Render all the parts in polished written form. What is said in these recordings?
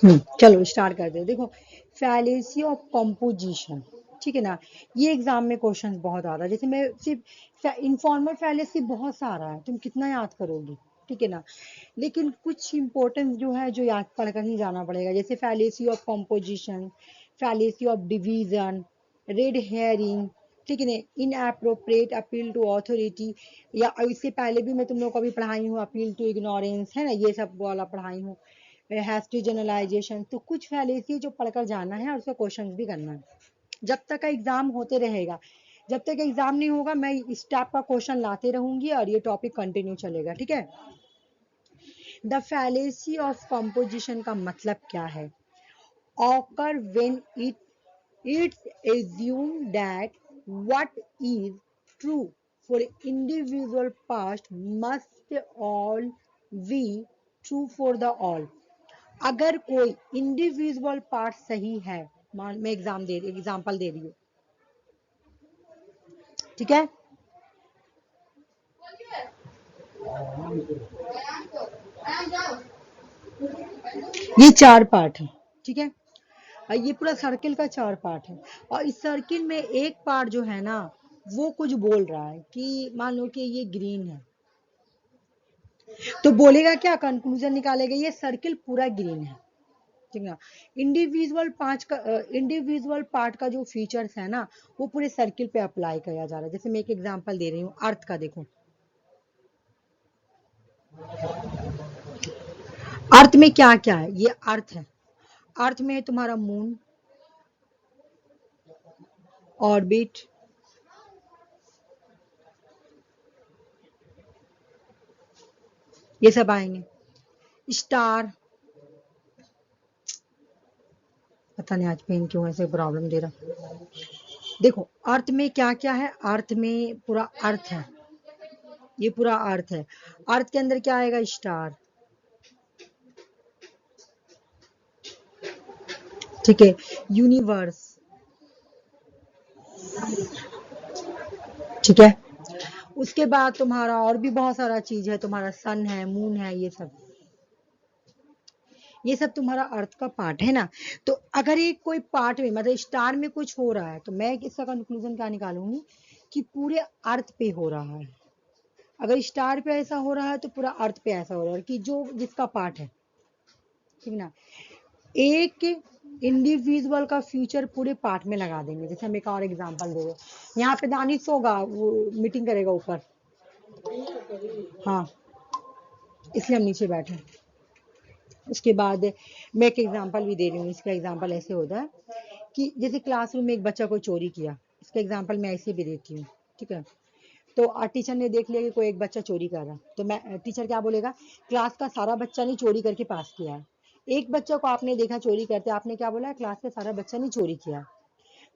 चलो स्टार्ट करते हैं। देखो, फैलेसी ऑफ कंपोजिशन, ठीक है ना। ये एग्जाम में क्वेश्चंस बहुत आ रहा है। जैसे मैं सिर्फ इनफॉर्मल फैलेसी बहुत सारा है, तुम कितना याद करोगी, ठीक है ना। लेकिन कुछ इंपॉर्टेंट जो है जो याद पढ़कर ही जाना पड़ेगा, जैसे fallacy of composition, fallacy of division, red herring, ठीक है ना, inappropriate appeal to authority, या इससे पहले भी मैं तुम लोग को भी पढ़ाई हूँ, अपील टू इग्नोरेंस, है ना, ये सब वाला पढ़ाई हूँ, हैस्टी जनरलाइजेशन। तो कुछ फैलेसी जो पढ़कर जाना है और उसका क्वेश्चन भी करना है। जब तक का एग्जाम होते रहेगा, जब तक एग्जाम नहीं होगा, मैं इस टाइप का क्वेश्चन लाते रहूंगी और ये टॉपिक कंटिन्यू चलेगा, ठीक है। द फैलेसी ऑफ कंपोजिशन का मतलब क्या है? Occur when it's assumed that what is true for individual past must all be true for the all। अगर कोई इंडिविजुअल पार्ट सही है, मान मैं एग्जाम्पल दे रही हूँ, ठीक है। ये चार पार्ट है, ठीक है। और ये पूरा सर्किल का चार पार्ट है, और इस सर्किल में एक पार्ट जो है ना, वो कुछ बोल रहा है कि मान लो कि ये ग्रीन है, तो बोलेगा क्या, कंक्लूजन निकालेगा ये सर्किल पूरा ग्रीन है, ठीक है ना। इंडिविजुअल पार्ट का जो फीचर्स है ना, वो पूरे सर्किल पे अप्लाई किया जा रहा है। जैसे मैं एक एग्जांपल दे रही हूँ अर्थ का, देखो अर्थ में क्या क्या है, ये अर्थ है। अर्थ में है तुम्हारा मून, ऑर्बिट, ये सब आएंगे। स्टार, पता नहीं आज पेन क्यों ऐसे प्रॉब्लम दे रहा। देखो अर्थ में क्या क्या है, अर्थ में पूरा अर्थ है, ये पूरा अर्थ है। अर्थ के अंदर क्या आएगा, स्टार, ठीक है। यूनिवर्स, ठीक है। उसके बाद तुम्हारा और भी बहुत सारा चीज है, तुम्हारा सन है, मून है, ये सब तुम्हारा अर्थ का पार्ट है ना। तो अगर एक कोई पार्ट में मतलब स्टार में कुछ हो रहा है, तो मैं इसका कंक्लूजन क्या निकालूंगी कि पूरे अर्थ पे हो रहा है। अगर स्टार पे ऐसा हो रहा है तो पूरा अर्थ पे ऐसा हो रहा है, कि जो जिसका पार्ट है, ठीक ना। एक इंडिविजुअल का फ्यूचर पूरे पार्ट में लगा देंगे। जैसे हम एक और एग्जांपल दे रहे, यहाँ पे दानिश होगा, वो मीटिंग करेगा ऊपर, हाँ, इसलिए हम नीचे बैठे। उसके बाद मैं एक एग्जांपल भी दे रही हूँ। इसका एग्जांपल ऐसे होता है कि जैसे क्लासरूम में एक बच्चा कोई चोरी किया, इसका एग्जांपल मैं ऐसे भी देती हूँ, ठीक है। तो टीचर ने देख लिया कि कोई एक बच्चा चोरी कर रहा है, तो मैं टीचर क्या बोलेगा, क्लास का सारा बच्चा ने चोरी करके पास किया है। एक बच्चा को आपने देखा चोरी करते, आपने क्या बोला, क्लास का सारा बच्चा ने चोरी किया।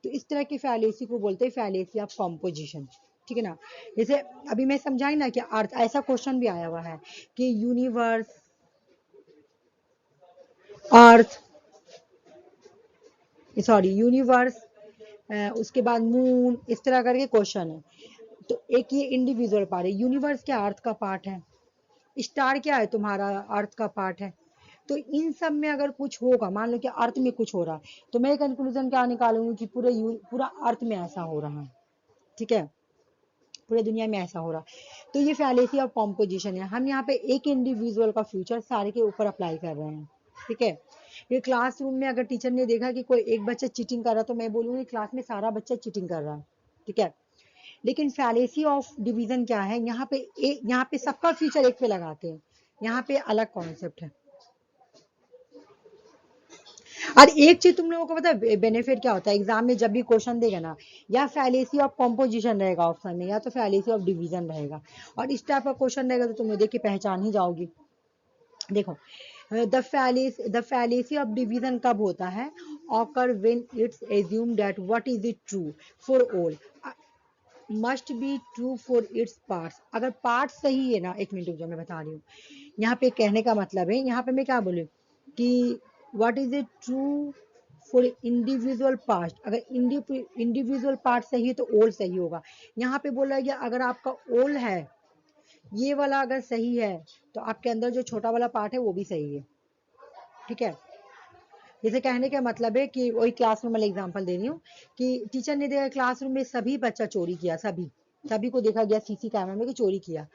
तो इस तरह की फैलेसी को बोलते हैं फैलेसी ऑफ कॉम्पोजिशन, ठीक है ना। जैसे अभी मैं समझाई ना कि अर्थ, ऐसा क्वेश्चन भी आया हुआ है कि यूनिवर्स, अर्थ, सॉरी यूनिवर्स, उसके बाद मून, इस तरह करके क्वेश्चन है। तो एक ये इंडिविजुअल पार्ट है, यूनिवर्स क्या अर्थ का पार्ट है, स्टार क्या है तुम्हारा अर्थ का पार्ट है। तो इन सब में अगर कुछ होगा, मान लो कि अर्थ में कुछ हो रहा है, तो मैं कंक्लूजन क्या निकालूंगी कि पूरा अर्थ में ऐसा हो रहा है, ठीक है, पूरे दुनिया में ऐसा हो रहा है। तो ये फैलेसी ऑफ कॉम्पोजिशन है। हम यहाँ पे एक इंडिविजुअल का फ्यूचर सारे के ऊपर अप्लाई कर रहे हैं, ठीक है। ये क्लासरूम में अगर टीचर ने देखा कि कोई एक बच्चा चीटिंग कर रहा, तो मैं बोलूंगी क्लास में सारा बच्चा चीटिंग कर रहा है, ठीक है। लेकिन फैलेसी ऑफ डिवीजन क्या है, यहाँ पे सबका फ्यूचर एक पे लगाते हैं, यहाँ पे अलग कॉन्सेप्ट है। और एक चीज तुम लोगों को पता है बेनिफिट क्या होता है, एग्जाम में जब भी क्वेश्चन देगा ना, या फैलेसी ऑफ कॉम्पोजिशन रहेगा ऑप्शन में, या तो फैलेसी ऑफ डिवीजन रहेगा। और इस टाइप का क्वेश्चन रहेगा तो तुम देख के पहचान ही जाओगी। देखो, द फैलेसी ऑफ डिवीजन कब होता है, occur when it's assume that what is it true for all must be true for its parts. अगर पार्ट सही है ना, एक मिनट जो मैं बता रही हूँ, यहाँ पे कहने का मतलब है, यहाँ पे मैं क्या बोलूँ कि what is it true for individual part. अगर इंडिविजुअल पार्ट सही है तो ओल सही होगा। यहाँ पे बोला गया अगर आपका ओल है, ये वाला अगर सही है, तो आपके अंदर जो छोटा वाला पार्ट है वो भी सही है, ठीक है। जैसे कहने का मतलब है कि वही क्लासरूम वाला एग्जांपल दे रही हूँ कि टीचर ने देखा क्लासरूम में सभी बच्चा चोरी किया, सभी को देखा गया सीसी कैमरा में कि चोरी किया,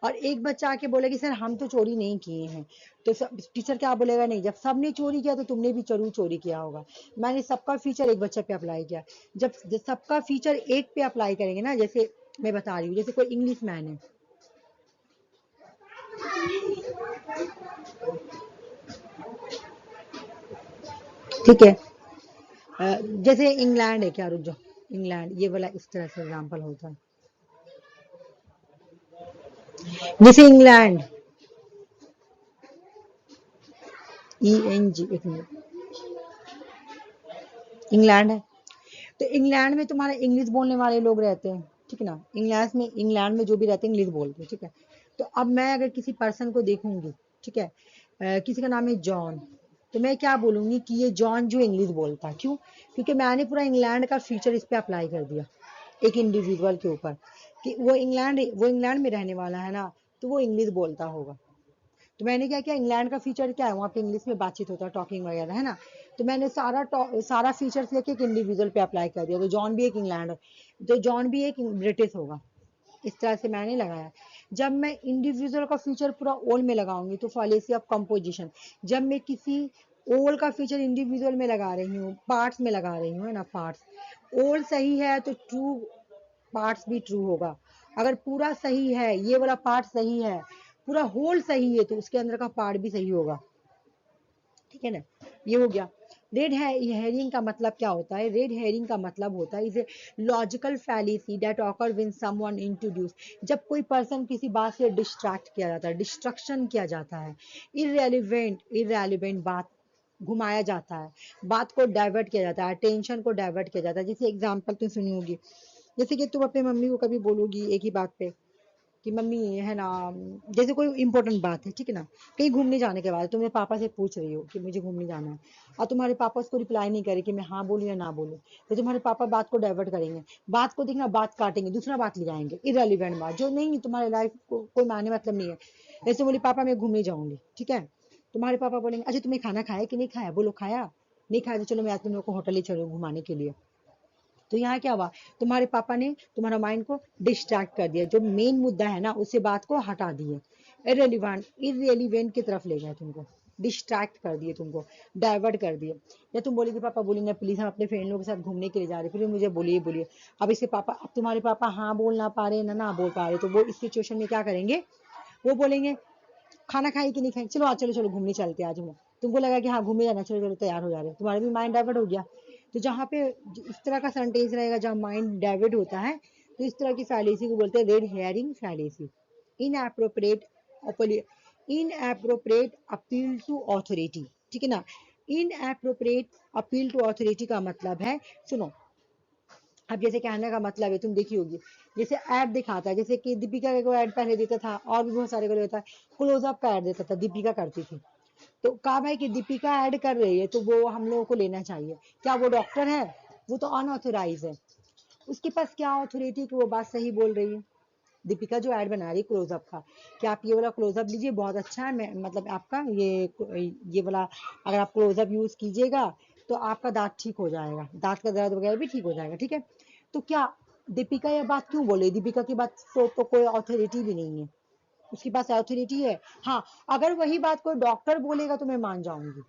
और एक बच्चा आके बोला कि सर हम तो चोरी नहीं किए हैं, तो टीचर क्या बोलेगा, नहीं जब सबने चोरी किया तो तुमने भी जरूर चोरी किया होगा। मैंने सबका फीचर एक बच्चे पे अप्लाई किया। जब सबका फीचर एक पे अप्लाई करेंगे ना, जैसे मैं बता रही हूँ, जैसे कोई इंग्लिश मैन है, ठीक है, जैसे इंग्लैंड है, क्या रुक जाओ, इंग्लैंड ये वाला इस तरह से एग्जाम्पल होता है, जैसे इंग्लैंड, ENG, एक मिनट, इंग्लैंड है, तो इंग्लैंड में तुम्हारे इंग्लिश बोलने वाले लोग रहते हैं, ठीक है ना, इंग्लैंड में जो भी रहते हैं इंग्लिश बोलते हैं, ठीक है। तो अब मैं अगर किसी पर्सन को देखूंगी, ठीक है, किसी का नाम है जॉन, तो मैं क्या बोलूंगी कि ये जॉन जो इंग्लिश बोलता है, क्यों, क्योंकि मैंने पूरा इंग्लैंड का फीचर इस पे अप्लाई कर दिया एक इंडिविजुअल के ऊपर, कि वो इंग्लैंड में रहने वाला है ना, तो वो इंग्लिश बोलता होगा। तो मैंने क्या किया, इंग्लैंड का फीचर क्या है, वहाँ पे इंग्लिश में बातचीत होता है, टॉकिंग वगैरह है ना, तो मैंने सारा फीचर्स लेके एक इंडिविजुअल पे अप्लाई कर दिया, तो जॉन भी एक इंग्लैंड, तो जॉन भी एक ब्रिटिश होगा। इस तरह से मैंने लगाया। जब मैं इंडिविजुअल का फीचर पूरा ओल में लगाऊंगी तो फॉलेसी ऑफ कंपोजिशन, जब मैं किसी ओल का फीचर इंडिविजुअल में लगा रही हूँ, पार्ट्स में लगा रही हूँ, है ना, पार्ट्स, ओल सही है तो ट्रू पार्ट्स भी ट्रू होगा, अगर पूरा सही है, ये वाला पार्ट सही है, पूरा होल सही है, तो उसके अंदर का पार्ट भी सही होगा, ठीक है ना। ये हो गया। रेड हेरिंग का मतलब क्या होता है, रेड हेरिंग का मतलब होता है is a logical fallacy that occur when someone introduce, जब कोई पर्सन किसी बात से डिस्ट्रैक्ट किया जाता है, डिस्ट्रक्शन किया जाता है, इरेलीवेंट बात घुमाया जाता है, बात को डाइवर्ट किया जाता है, अटेंशन को डाइवर्ट किया जाता है। जैसे एग्जांपल तुम सुनी होगी, जैसे कि तुम अपने मम्मी को कभी बोलोगी एक ही बात पे कि मम्मी है ना, जैसे कोई इंपॉर्टेंट बात है, ठीक है ना, कहीं घूमने जाने के बाद तुम्हें पापा से पूछ रही हो कि मुझे घूमने जाना है, और तुम्हारे पापा उसको रिप्लाई नहीं करे कि मैं हाँ बोलूँ या ना बोलूँ, तो तुम्हारे पापा बात को डाइवर्ट करेंगे, बात को देखना, बात काटेंगे, दूसरा बात ले जाएंगे, इरेलीवेंट बात जो नहीं तुम्हारे लाइफ को कोई मायने मतलब नहीं है। जैसे बोली पापा मैं घूमने जाऊंगी, ठीक है, तुम्हारे पापा बोलेंगे अच्छा तुम्हें खाना खाया कि नहीं खाया, बोलो खाया, नहीं खाया तो चलो मैं आज तुम लोग को होटल ही चलो घुमाने के लिए। तो यहाँ क्या हुआ, तुम्हारे पापा ने तुम्हारा माइंड को डिस्ट्रैक्ट कर दिया, जो मेन मुद्दा है ना उससे बात को हटा दिए, इरेलीवेंट की तरफ ले गए तुमको, डिस्ट्रैक्ट कर दिए तुमको, डाइवर्ट कर दिए। या तुम बोले कि पापा बोलिए ना प्लीज हम अपने फ्रेंड लोगों के साथ घूमने के लिए जा रहे, फिर मुझे बोलिए बोलिए, अब इसके पापा, अब तुम्हारे पापा हाँ बोल ना पा रहे ना बोल पा रहे, तो वो इस सिचुएशन में क्या करेंगे, वो बोलेंगे खाना खाई कि नहीं खाई, चलो आज चलो चलो घूमने चलते आज हम लोग, तुमको लगा कि हाँ घूमने जाना, चलो चलो तैयार हो जा रहे हैं, तुम्हारा भी माइंड डाइवर्ट हो गया। तो जहाँ पे इस तरह का सेंटेंस रहेगा जहाँ माइंड डाइवर्ट होता है, तो इस तरह की फैलेसी को बोलते हैं red herring fallacy. Inappropriate inappropriate appeal to authority, ठीक है ना, इनएप्रोप्रिएट अपील टू ऑथोरिटी का मतलब है, सुनो, अब जैसे कहने का मतलब है तुम देखी होगी, जैसे ऐड दिखाता है, जैसे कि दीपिका को ऐड पहले देता था, और भी बहुत सारे को देता है, क्लोजअप का ऐड देता था, दीपिका करती थी, तो कहा भाई कि दीपिका ऐड कर रही है तो वो हम लोगों को लेना चाहिए, क्या वो डॉक्टर है, वो तो अनऑथोराइज है, उसके पास क्या ऑथोरिटी कि वो बात सही बोल रही है। दीपिका जो ऐड बना रही है क्लोजअप का, कि आप ये वाला क्लोजअप लीजिए बहुत अच्छा है, मैं मतलब आपका ये वाला अगर आप क्लोजअप यूज कीजिएगा तो आपका दांत ठीक हो जाएगा, दांत का दर्द वगैरह भी ठीक हो जाएगा, ठीक है। तो क्या दीपिका ये बात क्यों बोले, दीपिका की बात तो कोई ऑथोरिटी भी नहीं है, उसके पास अथॉरिटी है। हाँ, अगर वही बात कोई डॉक्टर बोलेगा तो मैं मान जाऊंगी,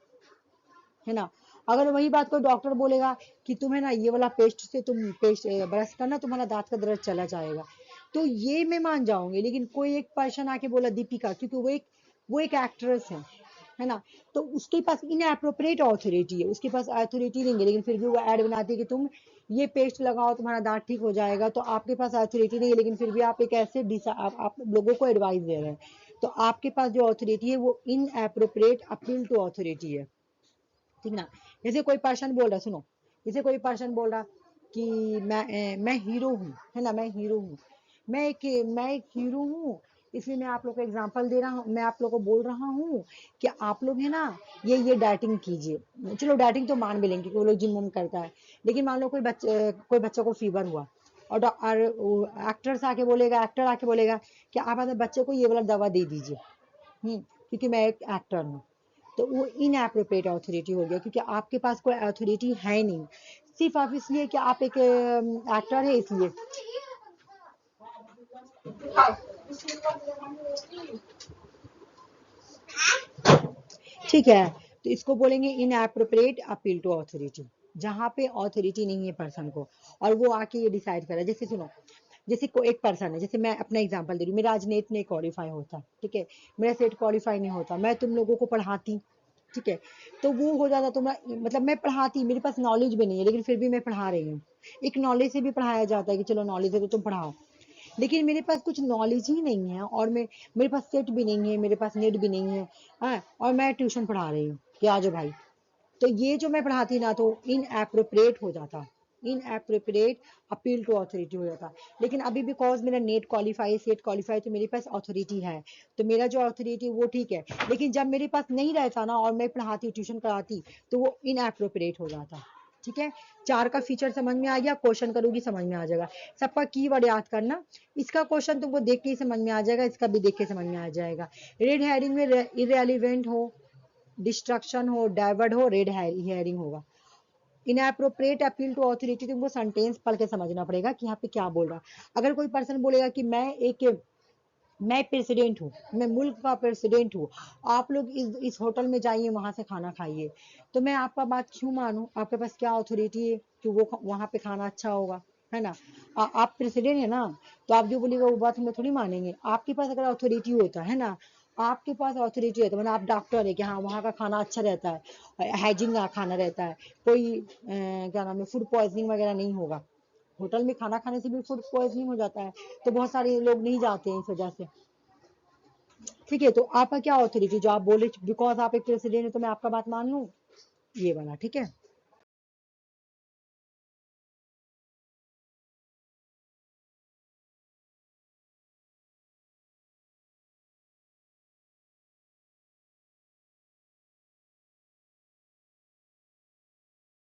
है ना, अगर वही बात कोई डॉक्टर बोलेगा कि तुम्हें ना ये वाला पेस्ट से तुम पेस्ट ब्रश करना तुम्हारा दांत का दर्द चला जाएगा, तो ये मैं मान जाऊंगी। लेकिन कोई एक पर्सन आके बोला दीपिका, क्योंकि वो एक एक्ट्रेस है ना, तो उसके पास इनएप्रोप्रिएट ऑथोरिटी है, उसके पास अथॉरिटी नहीं है, लेकिन फिर भी वो ऐड बनाती है कि तुम ये पेस्ट लगाओ तुम्हारा दांत ठीक हो जाएगा, तो आपके पास अथॉरिटी नहीं है, लेकिन फिर भी आप एक ऐसे आप लोगों को एडवाइस दे रहे हैं, तो आपके पास जो अथॉरिटी है वो इनएप्रोप्रिएट अपील टू अथॉरिटी है, ठीक ना। जैसे कोई पर्सन बोल रहा, सुनो, जैसे कोई पर्सन बोल रहा कि मैं हीरो हूँ, है ना, मैं हीरो हूँ, मैं एक हीरो हूँ, इसलिए मैं आप लोग को एग्जांपल दे रहा हूँ, मैं आप लोग को बोल रहा हूँ कि आप लोग है ना ये डाइटिंग कीजिए, चलो डाइटिंग तो मान भी लेंगे कि वो लोग जिम करता है, लेकिन मान लो कोई बच्चा को फीवर हुआ, और एक्टर आके बोलेगा कि आप अपने बच्चे को ये वाला दवा दे दीजिए, क्योंकि मैं एक एक्टर हूँ, तो वो इनएप्रोप्रिएट अथॉरिटी हो गया, क्योंकि आपके पास कोई अथॉरिटी है नहीं, सिर्फ आप इसलिए कि आप एक एक्टर है इसलिए। ठीक है, तो इसको बोलेंगे इनएप्रोप्रिएट अपील टू अथॉरिटी, जहां पे अथॉरिटी नहीं है पर्सन को और वो आके ये डिसाइड करे। जैसे सुनो, जैसे कोई एक पर्सन है, जैसे मैं अपना एग्जांपल दे रही हूँ, मेरा आज नेट नहीं क्वालिफाई होता, ठीक है, मेरा सेट क्वालिफाई नहीं होता, मैं तुम लोगों को पढ़ाती, ठीक है, तो वो हो जाता तुम्हारा, मतलब मैं पढ़ाती, मेरे पास नॉलेज भी नहीं है लेकिन फिर भी मैं पढ़ा रही हूँ, एक नॉलेज से भी पढ़ाया जाता है कि चलो नॉलेज है तो तुम पढ़ाओ, लेकिन मेरे पास कुछ नॉलेज ही नहीं है और मैं, मेरे पास सेट भी नहीं है, मेरे पास नेट भी नहीं है, हाँ, और मैं ट्यूशन पढ़ा रही हूँ कि आ जाओ भाई, तो ये जो मैं पढ़ाती ना तो इन एप्रोप्रिएट हो जाता, inappropriate appeal to authority हो जाता। लेकिन अभी बिकॉज मेरा नेट क्वालिफाई सेट क्वालिफाई तो मेरे पास अथॉरिटी है, तो मेरा जो अथॉरिटी वो ठीक है, लेकिन जब मेरे पास नहीं रहता ना और मैं पढ़ाती ट्यूशन कराती तो वो इन एप्रोप्रिएट हो जाता। ठीक है, चार का फीचर समझ में आ गया, क्वेश्चन करोगी समझ में आ जाएगा, सबका कीवर्ड याद करना, इसका क्वेश्चन तुमको देख के ही समझ में आ जाएगा, इसका भी देख के समझ में आ जाएगा। रेड हेरिंग में इरेलीवेंट हो, डिस्ट्रक्शन हो, डाइवर्ट हो, रेड हेयरिंग होगा। इनएप्रोप्रिएट अपील टू अथॉरिटी, तुमको सेंटेंस पढ़ के समझना पड़ेगा कि यहाँ पे क्या बोल रहा है। अगर कोई पर्सन बोलेगा कि मैं प्रेसिडेंट हूँ, मैं मुल्क का प्रेसिडेंट हूँ, आप लोग इस होटल में जाइए, वहां से खाना खाइए, तो मैं आपका बात क्यों मानूं? आपके पास क्या अथॉरिटी है कि वो वहां पे खाना अच्छा होगा, है ना? आप प्रेसिडेंट है ना, तो आप जो बोलेगा वो बात हम थोड़ी मानेंगे। आपके पास अगर अथॉरिटी होता है ना, आपके पास अथॉरिटी है तो मतलब आप डॉक्टर है कि हाँ वहाँ का खाना अच्छा रहता है, हाइजीन का खाना रहता है, कोई क्या नाम है, फूड पॉइजनिंग वगैरह नहीं होगा। होटल में खाना खाने से भी फूड पॉइजनिंग हो जाता है, तो बहुत सारे लोग नहीं जाते हैं इस वजह से। ठीक है, तो आपका क्या ऑथोरिटी, जो आप बोले बिकॉज आप एक प्रेसिडेंट है तो मैं आपका बात मान लूं, ये वाला। ठीक है,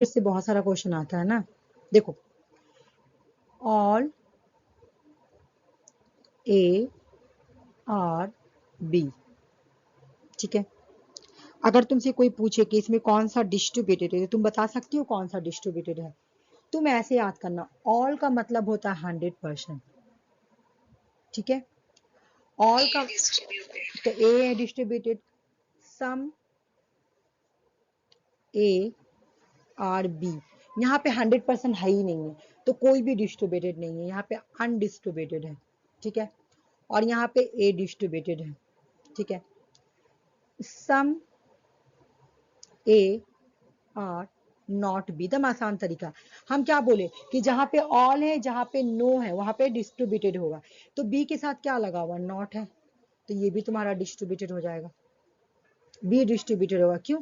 इससे बहुत सारा क्वेश्चन आता है ना। देखो, ऑल ए आर बी, ठीक है, अगर तुमसे कोई पूछे कि इसमें कौन सा डिस्ट्रीब्यूटेड है तो तुम बता सकती हो कौन सा डिस्ट्रीब्यूटेड है। तुम ऐसे याद करना, ऑल का मतलब होता है 100%, ठीक है, ऑल का तो ए है distributed, some A are B, यहाँ पे 100% है ही नहीं है, तो कोई भी डिस्ट्रीब्यूटेड नहीं है, यहाँ पे अनडिस्ट्रीब्यूटेड है, ठीक है, और यहाँ पे ए डिस्ट्रीब्यूटेड है, ठीक है, सम ए आर नॉट बी, दम आसान तरीका। हम क्या बोले कि जहां पे ऑल है, जहां पे नो है, वहां पे डिस्ट्रीब्यूटेड होगा, तो बी के साथ क्या लगा हुआ, नॉट है, तो ये भी तुम्हारा डिस्ट्रीब्यूटेड हो जाएगा, बी डिस्ट्रीब्यूटेड होगा। क्यों?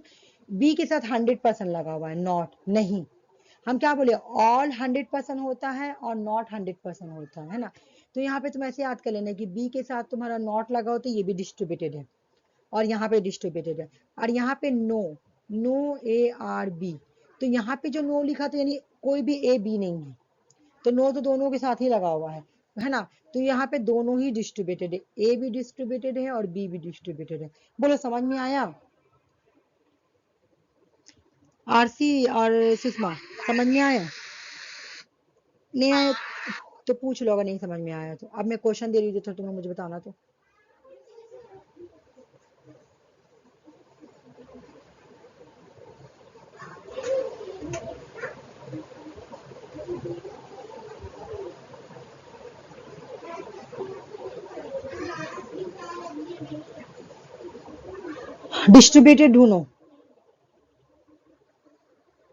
बी के साथ 100% लगा हुआ है, नॉट नहीं। हम क्या बोले, ऑल 100% होता है और नॉट 100% होता है ना, तो यहाँ पे तुम ऐसे याद कर लेना कि बी के साथ तुम्हारा नॉट लगा हो तो ये भी डिस्ट्रीब्यूटेड है और यहाँ पे डिस्ट्रीब्यूटेड है, और यहाँ पे no, no A are B, तो यहाँ पे जो नो लिखा तो यानी कोई भी ए बी नहीं है, तो नो तो दोनों के साथ ही लगा हुआ है ना, तो यहाँ पे दोनों ही डिस्ट्रीब्यूटेड है, ए भी डिस्ट्रीब्यूटेड है और बी भी डिस्ट्रीब्यूटेड है। बोलो समझ में आया? आरसी और सुषमा, समझ में आया? नहीं आया तो पूछ लो, अगर नहीं समझ में आया तो। अब मैं क्वेश्चन दे रही हूँ तो तुम्हें मुझे बताना, तो डिस्ट्रीब्यूटेड ढूंढो,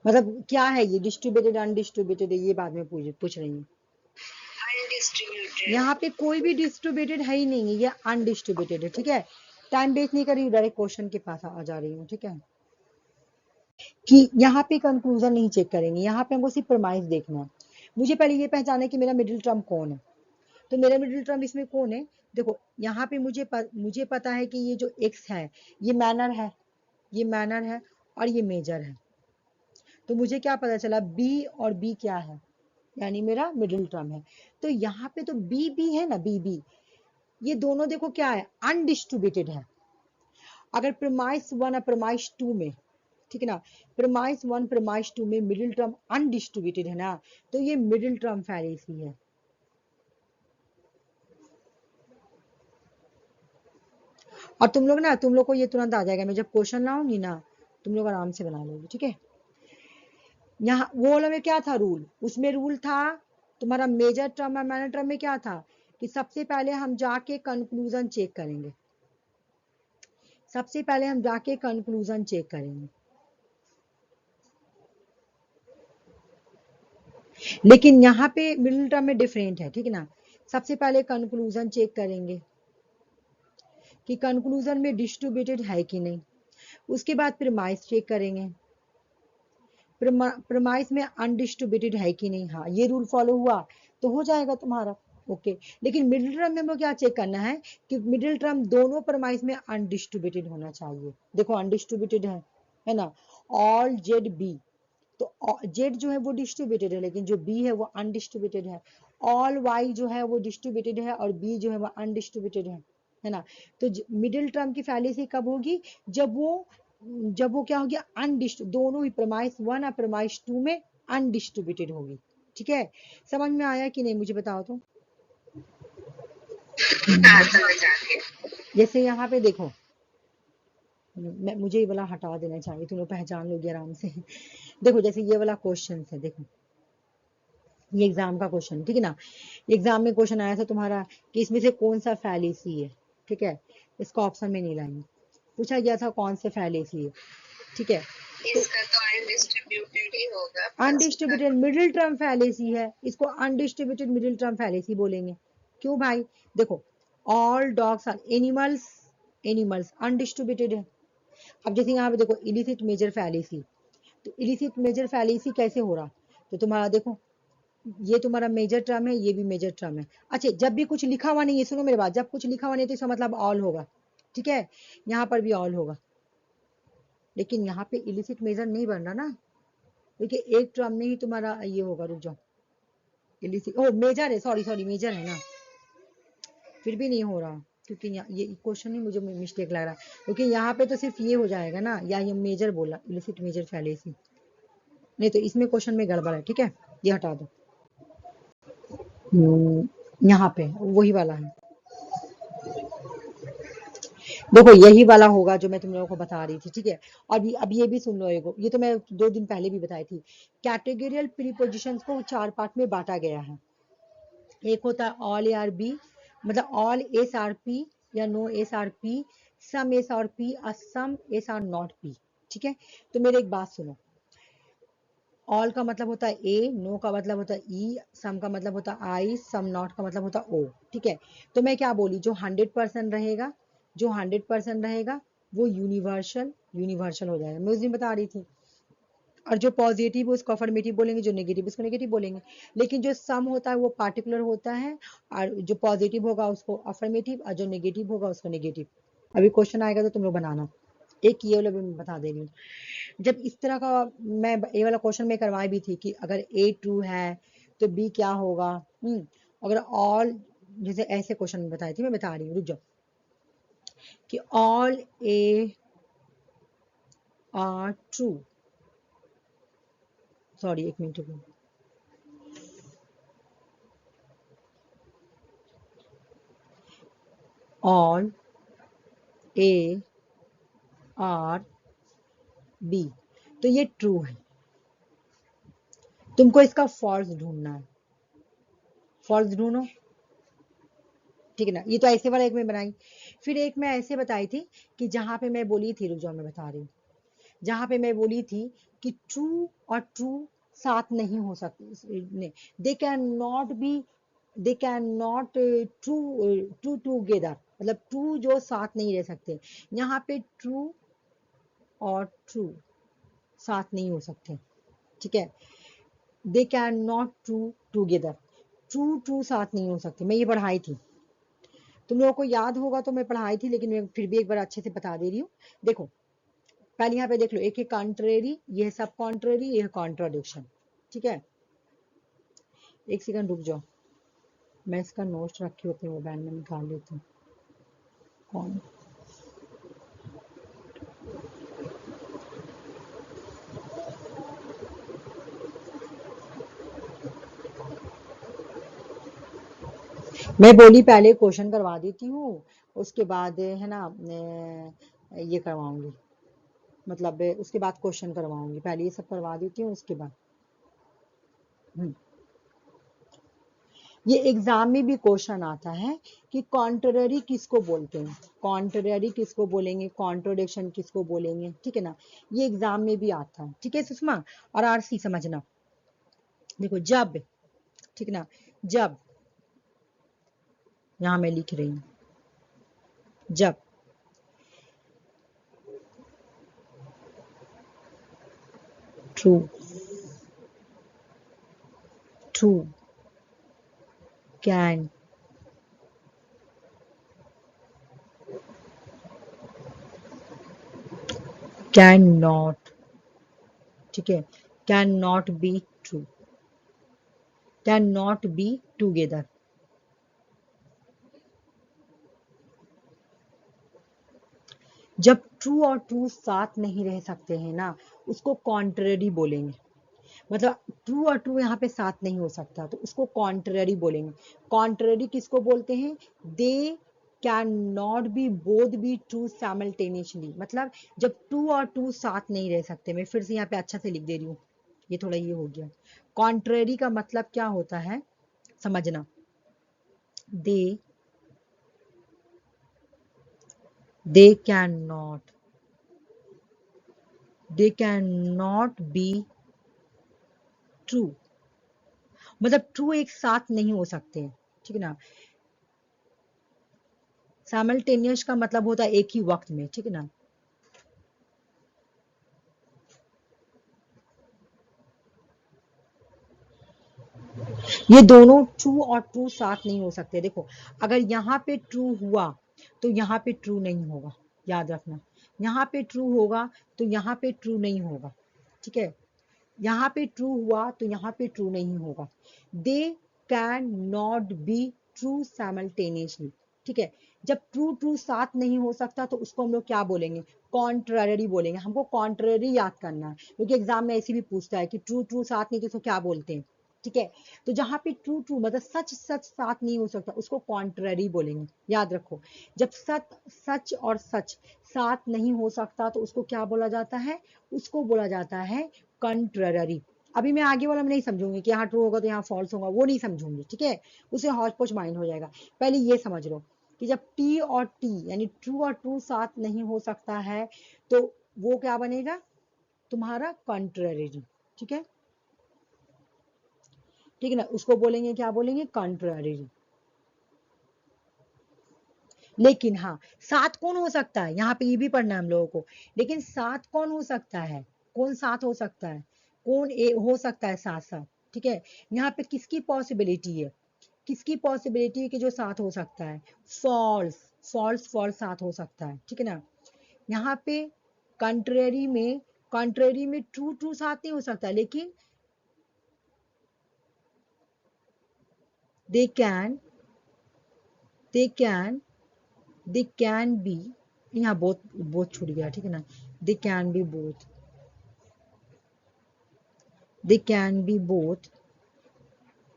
मतलब क्या है ये, डिस्ट्रीब्यूटेड अनडिस्ट्रीब्यूटेड है, ये बाद में पूछ रही हूँ। यहाँ पे कोई भी डिस्ट्रीब्यूटेड है ही नहीं है, ये अनडिस्ट्रीब्यूटेड है, ठीक है। टाइम वेस्ट नहीं कर रही, डायरेक्ट क्वेश्चन के पास आ जा रही हूँ, ठीक है, कि यहाँ पे कंक्लूजन नहीं चेक करेंगे, यहाँ पे हमको सिर्फ प्रमाइस देखना है। मुझे पहले ये पहचाना है कि मेरा मिडिल टर्म कौन है, तो मेरा मिडिल टर्म इसमें कौन है। देखो यहाँ पे मुझे पता है कि ये जो एक्स है ये मैनर है, ये मैनर है और ये मेजर है, तो मुझे क्या पता चला, बी और बी क्या है, यानी मेरा मिडिल टर्म है। तो यहाँ पे तो बी बी है ना, बी बी, ये दोनों देखो क्या है, अनडिस्ट्रीब्यूटेड है, अगर प्रीमाइस 1 और प्रीमाइस 2 में, ठीक है ना, प्रीमाइस 1 प्रीमाइस 2 में मिडिल टर्म अनडिस्ट्रीब्यूटेड है ना, तो ये मिडिल टर्म फैलेसी है। और तुम लोग को ये तुरंत आ जाएगा, मैं जब क्वेश्चन लाऊंगी ना तुम लोग आराम से बना लोगे, ठीक है। यहाँ वो वाला में क्या था रूल, उसमें रूल था तुम्हारा मेजर टर्म और माइनर टर्म में क्या था कि सबसे पहले हम जाके कंक्लूजन चेक करेंगे, सबसे पहले हम जाके कंक्लूजन चेक करेंगे। लेकिन यहाँ पे मिडिल टर्म में डिफरेंट है, ठीक है ना। सबसे पहले कंक्लूजन चेक करेंगे कि कंक्लूजन में डिस्ट्रीब्यूटेड है कि नहीं, उसके बाद प्रीमाइस चेक करेंगे, प्रीमाइस में अनडिस्ट्रीब्यूटेड है कि नहीं, हाँ ये रूल फॉलो हुआ तो हो जाएगा तुम्हारा, ओके। लेकिन मिडिल टर्म में हमें क्या चेक करना है कि मिडिल टर्म दोनों प्रीमाइस में अनडिस्ट्रीब्यूटेड होना चाहिए। देखो अनडिस्ट्रीब्यूटेड है ना, ऑल जेड बी, तो जेड जो है वो डिस्ट्रीब्यूटेड है लेकिन जो बी है वो अनडिस्ट्रीब्यूटेड है। ऑल वाई जो है वो डिस्ट्रीब्यूटेड है और बी जो है वो अनडिस्ट्रीब्यूटेड है ना। तो मिडिल टर्म की फैलेसी कब होगी, जब वो क्या होगी अनडिस्ट, दोनों ही प्रीमाइस 1 और प्रीमाइस 2 में अनडिस्ट्रीब्यूटेड होगी, ठीक है। समझ में आया कि नहीं मुझे बताओ तो। जैसे यहाँ पे देखो, मुझे ये वाला हटा देना चाहिए, तुम लोग पहचान लोगे आराम से। देखो जैसे ये वाला क्वेश्चन है, देखो ये एग्जाम का क्वेश्चन, ठीक है ना। एग्जाम में क्वेश्चन आया था तुम्हारा कि इसमें से कौन सा फैलेसी है, ठीक है, इसका ऑप्शन में नहीं लाएंगे, पूछा गया था कौन से फैलेसी है, ठीक है। इसका तो अनडिस्ट्रीब्यूटेड ही होगा, अनडिस्ट्रीब्यूटेड मिडिल टर्म फैलेसी है, इसको अनडिस्ट्रीब्यूटेड मिडिल टर्म फैलेसी बोलेंगे। क्यों भाई, देखो all dogs are animals, animals undistributed है। अब जैसे यहाँ पे देखो इलिसिट मेजर फैलेसी, तो इलिसिट मेजर फैलेसी कैसे हो रहा, तो तुम्हारा देखो ये तुम्हारा मेजर टर्म है, ये भी मेजर टर्म है। अच्छा जब भी कुछ लिखा हुआ नहीं है, सुनो मेरी बात, जब कुछ लिखा हुआ नहीं है तो इसका मतलब ऑल होगा, ठीक है, यहाँ पर भी ऑल होगा। लेकिन यहाँ पे इलिसिट मेजर नहीं बन रहा ना, क्योंकि एक टर्म में ही तुम्हारा ये होगा, रुक जाओ, इलिसिट ओ मेजर है, सॉरी मेजर है ना, फिर भी नहीं हो रहा क्योंकि ये क्वेश्चन ही मुझे मिस्टेक लग रहा है, क्योंकि यहाँ पे तो सिर्फ ये हो जाएगा ना, या ये मेजर बोला इलिसिट मेजर फैलेसी, नहीं तो इसमें क्वेश्चन में गड़बड़ है, ठीक है, ये हटा दो। यहाँ पे वही वाला है, देखो यही वाला होगा जो मैं तुम लोगों को बता रही थी, ठीक है। और अब ये भी सुन लो, ये तो मैं 2 दिन पहले भी बताई थी। कैटेगोरियल प्रीपोजिशंस को 4 पार्ट में बांटा गया है। एक होता है ऑल ए आर बी, मतलब ऑल एस आर पी या नो एस आर पी, सम एस आर पी और सम एस आर नॉट पी, ठीक है। तो मेरी एक बात सुनो, ऑल का मतलब होता है ए, नो का मतलब होता है ई, सम का मतलब होता है आई, सम नॉट का मतलब होता है ओ, ठीक है। तो मैं क्या बोली, जो 100% रहेगा, जो 100% रहेगा वो यूनिवर्सल हो जाएगा, मैं उस दिन बता रही थी। और जो पॉजिटिव है उसको अफर्मेटिव बोलेंगे, जो नेगेटिव उसको नेगेटिव बोलेंगे। लेकिन जो सम होता है वो पार्टिकुलर होता है, और जो पॉजिटिव होगा उसको अफर्मेटिव और जो नेगेटिव होगा उसको नेगेटिव। अभी क्वेश्चन आएगा तो तुम लोग बनाना, एक ये वाला भी मैं बता दे रही हूँ। जब इस तरह का, मैं ये वाला क्वेश्चन में करवाई भी थी कि अगर ए ट्रू है तो बी क्या होगा, अगर ऑल, जैसे ऐसे क्वेश्चन में बताई थी, मैं बता रही हूँ, रुक जाओ, कि all A R true, sorry एक मिनट रुको, ऑल ए आर बी, तो ये ट्रू है, तुमको इसका फॉल्स ढूंढना है, फॉल्स ढूंढो, ठीक है ना। ये तो ऐसे वाला एक में बनाई, फिर एक मैं ऐसे बताई थी कि जहां पे मैं बोली थी, रुक जाओ मैं बता रही हूँ, जहां पे मैं बोली थी कि ट्रू और ट्रू साथ नहीं हो सकते, they can not be, they can not true, true together, मतलब ट्रू जो साथ नहीं रह सकते, यहाँ पे ट्रू और ट्रू साथ नहीं हो सकते, ठीक है। They can not true together, true true साथ नहीं हो सकते, मैं ये पढ़ाई थी, तुम लोगों को याद होगा तो मैं पढ़ाई थी, लेकिन मैं फिर भी एक बार अच्छे से बता दे रही हूँ। देखो पहले यहाँ पे देख लो, एक है कॉन्ट्रेरी, ये है सब कॉन्ट्रेरी, ये है कॉन्ट्राडिक्शन, ठीक है। एक सेकंड रुक जाओ, मैं इसका नोट्स रखी हूँ अपने मोबाइल में, निकाल लेती हूँ। कौन मैं बोली पहले क्वेश्चन करवा देती हूँ, उसके बाद है ना ये करवाऊंगी, मतलब उसके बाद क्वेश्चन करवाऊंगी, पहले ये सब करवा देती हूँ उसके बाद। हम्म। ये एग्जाम में भी क्वेश्चन आता है कि कॉन्ट्ररी किसको बोलते हैं, कॉन्ट्ररी किसको बोलेंगे, कॉन्ट्रोडिक्शन किसको बोलेंगे, ठीक है ना, ये एग्जाम में भी आता है, ठीक है सुषमा। और आरसी समझना, देखो जब, ठीक है ना, जब, यहां मैं लिख रही हूं, जब true, true can, can not, ठीक है, can not be true, can not be together. जब ट्रू और ट्रू साथ नहीं रह सकते हैं ना, उसको कॉन्ट्ररी बोलेंगे, मतलब ट्रू और ट्रू यहाँ पे साथ नहीं हो सकता तो उसको कॉन्ट्ररी बोलेंगे। कॉन्ट्ररी किसको बोलते हैं, they can not be both be true simultaneously, मतलब जब ट्रू और ट्रू साथ नहीं रह सकते, मैं फिर से यहाँ पे अच्छा से लिख दे रही हूँ, ये थोड़ा ये हो गया। कॉन्ट्ररी का मतलब क्या होता है समझना, they can not, they can not be true, मतलब ट्रू एक साथ नहीं हो सकते, ठीक है ना। साइमल्टेनियस का मतलब होता है एक ही वक्त में, ठीक है ना। ये दोनों ट्रू और ट्रू साथ नहीं हो सकते, देखो अगर यहाँ पे ट्रू हुआ तो यहाँ पे ट्रू नहीं होगा, याद रखना, यहाँ पे ट्रू होगा तो यहाँ पे ट्रू नहीं होगा, ठीक है, यहाँ पे ट्रू हुआ तो यहाँ पे ट्रू नहीं होगा। They can not be true simultaneously, ठीक है, जब ट्रू ट्रू साथ नहीं हो सकता तो उसको हम लोग क्या बोलेंगे, कॉन्ट्ररी बोलेंगे। हमको कॉन्ट्ररी याद करना है क्योंकि एग्जाम में ऐसे भी पूछता है कि ट्रू ट्रू साथ नहीं तो उसको क्या बोलते हैं, ठीक है। तो जहां पे ट्रू ट्रू मतलब सच सच साथ नहीं हो सकता उसको कॉन्ट्ररी बोलेंगे, याद रखो। जब सच सच और सच साथ नहीं हो सकता तो उसको क्या बोला जाता है, उसको बोला जाता है कंट्ररी। अभी मैं आगे वाला में नहीं समझूंगी कि यहाँ ट्रू होगा तो यहाँ फॉल्स होगा, वो नहीं समझूंगी, ठीक है, उसे हौच पौच माइंड हो जाएगा। पहले ये समझ लो कि जब टी और टी यानी ट्रू और ट्रू साथ नहीं हो सकता है तो वो क्या बनेगा, तुम्हारा कंट्ररी, ठीक है, ठीक है ना, उसको बोलेंगे क्या बोलेंगे, कंट्ररी। लेकिन हाँ, साथ कौन हो सकता है, यहाँ पे ये भी पढ़ना है हम लोगों को, लेकिन साथ कौन हो सकता है, कौन साथ हो सकता है, कौन हो सकता है साथ साथ, ठीक है। यहाँ पे किसकी पॉसिबिलिटी है, किसकी पॉसिबिलिटी है कि जो साथ हो सकता है, फॉल्स, फॉल्स फॉल्स साथ हो सकता है, ठीक है ना। यहाँ पे कंट्रेरी में, कंट्रेरी में ट्रू ट्रू साथ नहीं हो सकता, लेकिन they can, they can, they can be, यहाँ बोथ, बोथ छूट गया, ठीक है ना, they can be both, they can be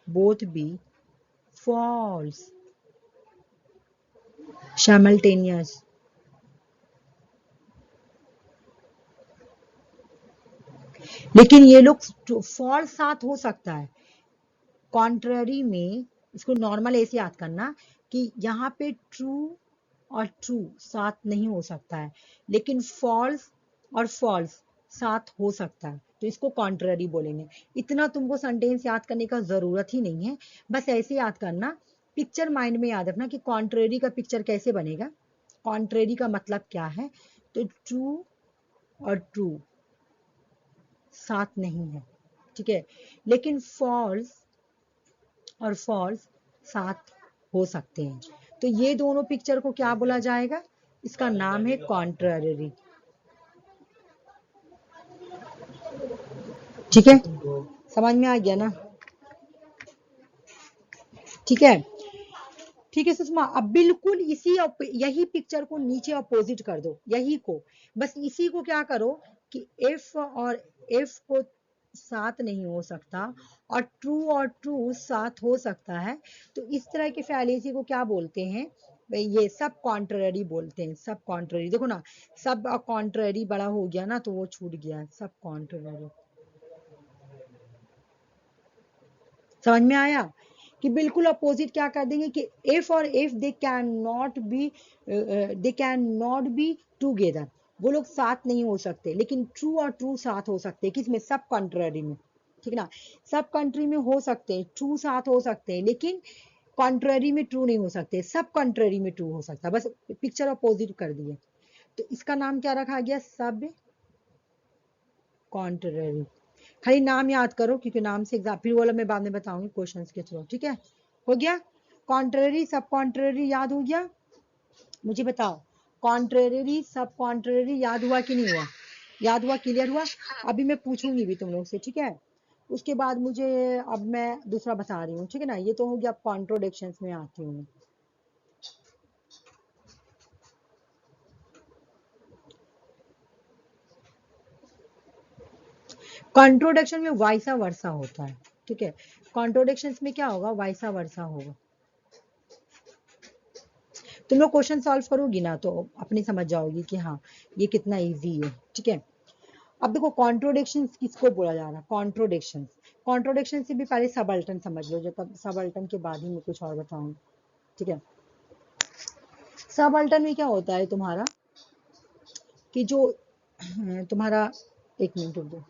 both be false simultaneous। लेकिन ये लोग फॉल्स साथ हो सकता है, कॉन्ट्ररी में, इसको नॉर्मल ऐसे याद करना कि यहाँ पे ट्रू और ट्रू साथ नहीं हो सकता है, लेकिन फॉल्स और फॉल्स साथ हो सकता है तो इसको कॉन्ट्ररी बोलेंगे। इतना तुमको सेंटेंस याद करने का जरूरत ही नहीं है, बस ऐसे याद करना, पिक्चर माइंड में याद रखना कि कॉन्ट्ररी का पिक्चर कैसे बनेगा, कॉन्ट्ररी का मतलब क्या है, तो ट्रू और ट्रू साथ नहीं है, ठीक है, लेकिन फॉल्स और फॉल्स साथ हो सकते हैं, तो ये दोनों पिक्चर को क्या बोला जाएगा, इसका नाम है कॉन्ट्ररी, ठीक है, समझ में आ गया ना, ठीक है, ठीक है सुषमा। अब बिल्कुल इसी यही पिक्चर को नीचे अपोजिट कर दो, यही को, बस इसी को क्या करो कि एफ और एफ को साथ नहीं हो सकता और ट्रू साथ हो सकता है, तो इस तरह के फैलेसी को क्या बोलते हैं भाई? ये सब कॉन्ट्ररी बोलते हैं। सब कॉन्ट्ररी, देखो ना, सब कॉन्ट्ररी बड़ा हो गया ना तो वो छूट गया। सब कॉन्ट्ररी, समझ में आया? कि बिल्कुल अपोजिट क्या कर देंगे कि इफ और if they can not be together, वो लोग साथ नहीं हो सकते, लेकिन ट्रू और ट्रू साथ हो सकते हैं। किसमें? सब कंट्ररी में, ठीक है ना? सब कंट्री में हो सकते हैं, ट्रू साथ हो सकते हैं, लेकिन कॉन्ट्ररी में ट्रू नहीं हो सकते। सब कॉन्ट्ररी में ट्रू हो सकता है, बस पिक्चर अपोजिट कर दिए। तो इसका नाम क्या रखा गया? सब कॉन्ट्ररी। खाली नाम याद करो, क्योंकि नाम से एग्जाम, फिर वाला मैं बाद में बताऊंगी क्वेश्चंस के थ्रू, ठीक है? हो गया? कॉन्ट्ररी सब कॉन्ट्ररी याद हो गया? मुझे बताओ, कॉन्ट्ररी सब कॉन्ट्ररी याद हुआ कि नहीं हुआ? याद हुआ? क्लियर हुआ? अभी मैं पूछूंगी भी तुम लोग से, ठीक है? उसके बाद मुझे, अब मैं दूसरा बता रही हूँ, ठीक है ना? ये तो हो गया, अब कॉन्ट्रोडिक्शंस में आती हूँ। कॉन्ट्रोडिक्शन में वाइसा वर्सा होता है, ठीक है? कॉन्ट्रोडिक्शंस में क्या होगा? वाइसा वर्सा होगा। तुम लोग क्वेश्चन सॉल्व करोगी ना तो अपनी समझ जाओगी कि हाँ ये कितना इजी है, ठीक है? अब देखो, कॉन्ट्रोडिक्शन किसको बोला जा रहा है? कॉन्ट्रोडिक्शन, कॉन्ट्रोडिक्शन से भी पहले सबल्टन समझ लो, जब तब सबल्टन के बाद ही मैं कुछ और बताऊंगी, ठीक है? सबल्टन में क्या होता है तुम्हारा कि जो तुम्हारा, एक मिनट रुक दो,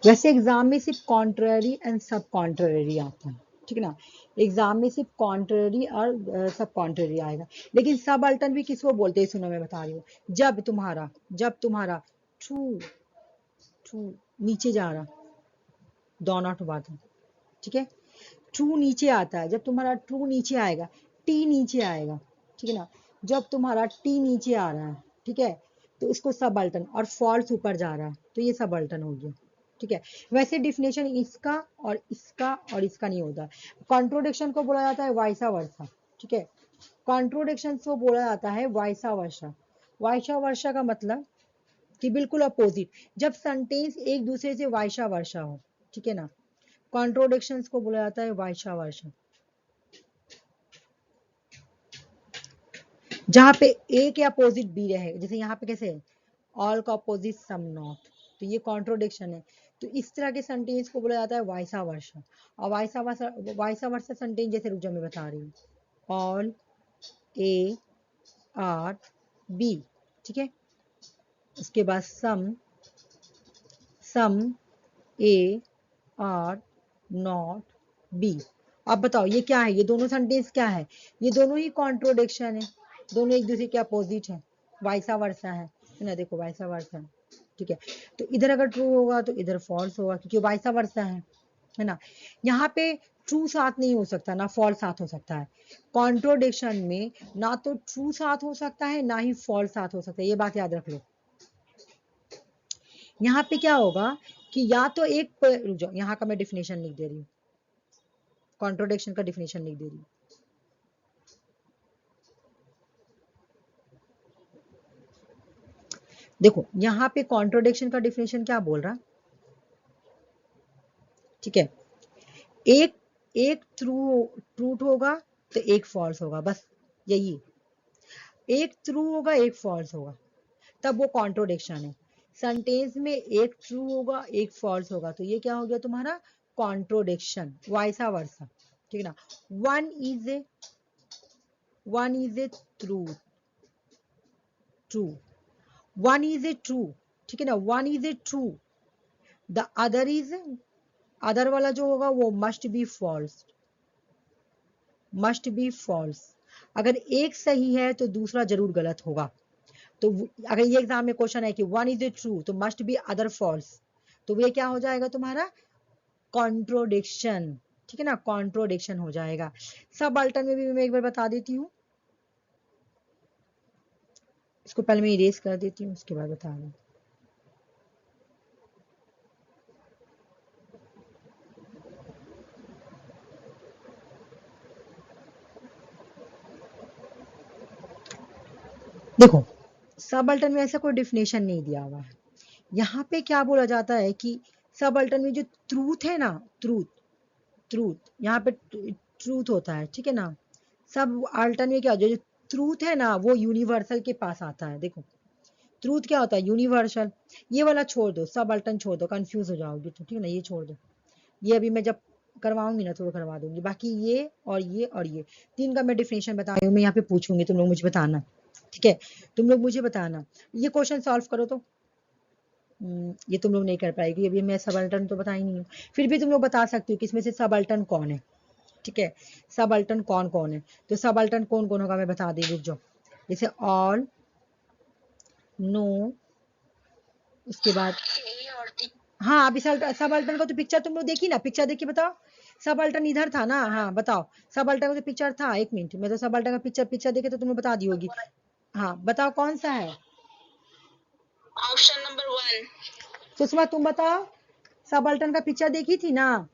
वैसे एग्जाम में सिर्फ कॉन्ट्ररी एंड सब कॉन्ट्ररी आता है, ठीक है ना? एग्जाम में सिर्फ कॉन्ट्ररी और सब कॉन्ट्ररी आएगा, लेकिन सब अल्टर्न भी किसको बोलते हैं? सुनो मैं बता रही हूँ। जब तुम्हारा ट्रू ट्रू नीचे जा रहा, डॉन आउट बात है, ठीक है? ट्रू नीचे आता है, जब तुम्हारा ट्रू नीचे आएगा, टी नीचे आएगा, ठीक है ना? जब तुम्हारा टी नीचे आ रहा है, ठीक है, तो इसको सब अल्टर्न, और फॉल्स ऊपर जा रहा है तो ये सब अल्टर्न हो गया, ठीक है? वैसे डिफिनेशन इसका और इसका नहीं होता। कॉन्ट्रोडिक्शन को बोला जाता है वाइसा वर्सा, ठीक है? कॉन्ट्रोडिक्शन को बोला जाता है वाइसा वर्सा। वाइसा वर्सा का मतलब कि बिल्कुल अपोजिट, जब सेंटेंस एक दूसरे से वाइसा वर्सा हो, ठीक है ना? कॉन्ट्रोडिक्शंस को बोला जाता है वाइसा वर्सा। जहां पे ए के अपोजिट बी रहे, जैसे यहाँ पे कैसे ऑल का अपोजिट सम नॉट, तो ये कॉन्ट्रोडिक्शन है। तो इस तरह के सेंटेंस को बोला जाता है वाइसा वर्सा। और वाइसा वर्सा सेंटेंस, जैसे रुक जाओ मैं बता रही हूँ, ऑल ए आर बी, ठीक है? उसके बाद सम ए आर नॉट बी। अब बताओ ये क्या है? ये दोनों सेंटेंस क्या है? ये दोनों ही कॉन्ट्रोडिक्शन है, दोनों एक दूसरे के अपोजिट है, वाइसा वर्सा है ना? देखो वाइसा वर्सा है, ठीक है? तो इधर अगर ट्रू होगा तो इधर फॉल्स होगा, क्योंकि वाइसा वर्सा है ना? यहाँ पे ट्रू साथ नहीं हो सकता, ना फॉल्स साथ हो सकता है। कॉन्ट्रोडिक्शन में ना तो ट्रू साथ हो सकता है, ना ही फॉल्स साथ हो सकता है, ये बात याद रख लो। यहाँ पे क्या होगा कि या तो एक, रुक जाओ, यहाँ का मैं डिफिनेशन लिख दे रही हूँ, कॉन्ट्रोडिक्शन का डिफिनेशन लिख दे रही हूँ। देखो यहाँ पे कॉन्ट्रोडिक्शन का डिफिनेशन क्या बोल रहा, ठीक है? एक एक ट्रू होगा तो एक फॉल्स होगा, बस यही। एक ट्रू होगा एक फॉल्स होगा, तब वो कॉन्ट्रोडिक्शन है। सेंटेंस में एक ट्रू होगा एक फॉल्स होगा, तो ये क्या हो गया तुम्हारा? कॉन्ट्रोडिक्शन, वाइसा वर्सा, ठीक है ना? One is a true true one is a true, ठीक है ना? One is a true, the other is, other वाला जो होगा वो मस्ट बी फॉल्स। अगर एक सही है तो दूसरा जरूर गलत होगा। तो अगर ये एग्जाम में क्वेश्चन है कि वन इज ए ट्रू तो मस्ट बी अदर फॉल्स, तो ये क्या हो जाएगा तुम्हारा? कॉन्ट्रोडिक्शन, ठीक है ना? कॉन्ट्रोडिक्शन हो जाएगा। सब अल्टर्न में भी मैं एक बार बता देती हूँ, इसको पहले मैं इरेज कर देती हूँ, उसके बाद बता रही हूँ। देखो सबअल्टर्न में ऐसा कोई डिफिनेशन नहीं दिया हुआ है। यहाँ पे क्या बोला जाता है कि सबअल्टर्न में जो ट्रूथ है ना, ट्रूथ ट्रूथ यहाँ पे ट्रूथ होता है, ठीक है ना। सब अल्टर्न में क्या, जो ट्रूथ है ना वो यूनिवर्सल के पास आता है। देखो ट्रूथ क्या होता है, यूनिवर्सल। ये वाला छोड़ दो, सब अल्टर्न छोड़ दो, कंफ्यूज हो जाओगी तो, ठीक है ना, ये छोड़ दो। ये अभी मैं जब करवाऊंगी ना तो करवा दूंगी। बाकी ये और ये और ये तीन का मैं डिफिनेशन बता रही हूँ, मैं यहाँ पे पूछूंगी, तुम लोग मुझे बताना, ठीक है। तुम लोग मुझे बताना, ये क्वेश्चन सॉल्व करो तो ये तुम लोग नहीं कर पाएगी, अभी मैं सबअल्टर्न तो बता ही नहीं हूँ। फिर भी तुम लोग बता सकती हो कि इसमें से सबअल्टर्न कौन है, ठीक है। सबअल्टर्न कौन कौन है, तो सबअल्टर्न कौन कौन होगा मैं बता दी, रुक जाओ। जैसे ऑल, नो, उसके बाद हाँ, अभी सबअल्टर्न को तो पिक्चर तुम लोग देखी ना, पिक्चर देखी बताओ। सबअल्टर्न इधर था ना, हाँ बताओ। सबअल्टर्न का तो पिक्चर था, एक मिनट, मैं तो सबअल्टर्न का पिक्चर देखे तो तुम्हें बता दी होगी। हाँ बताओ कौन सा है। Option number 1। सुषमा तुम बताओ, सबअल्टर्न का पिक्चर देखी थी ना।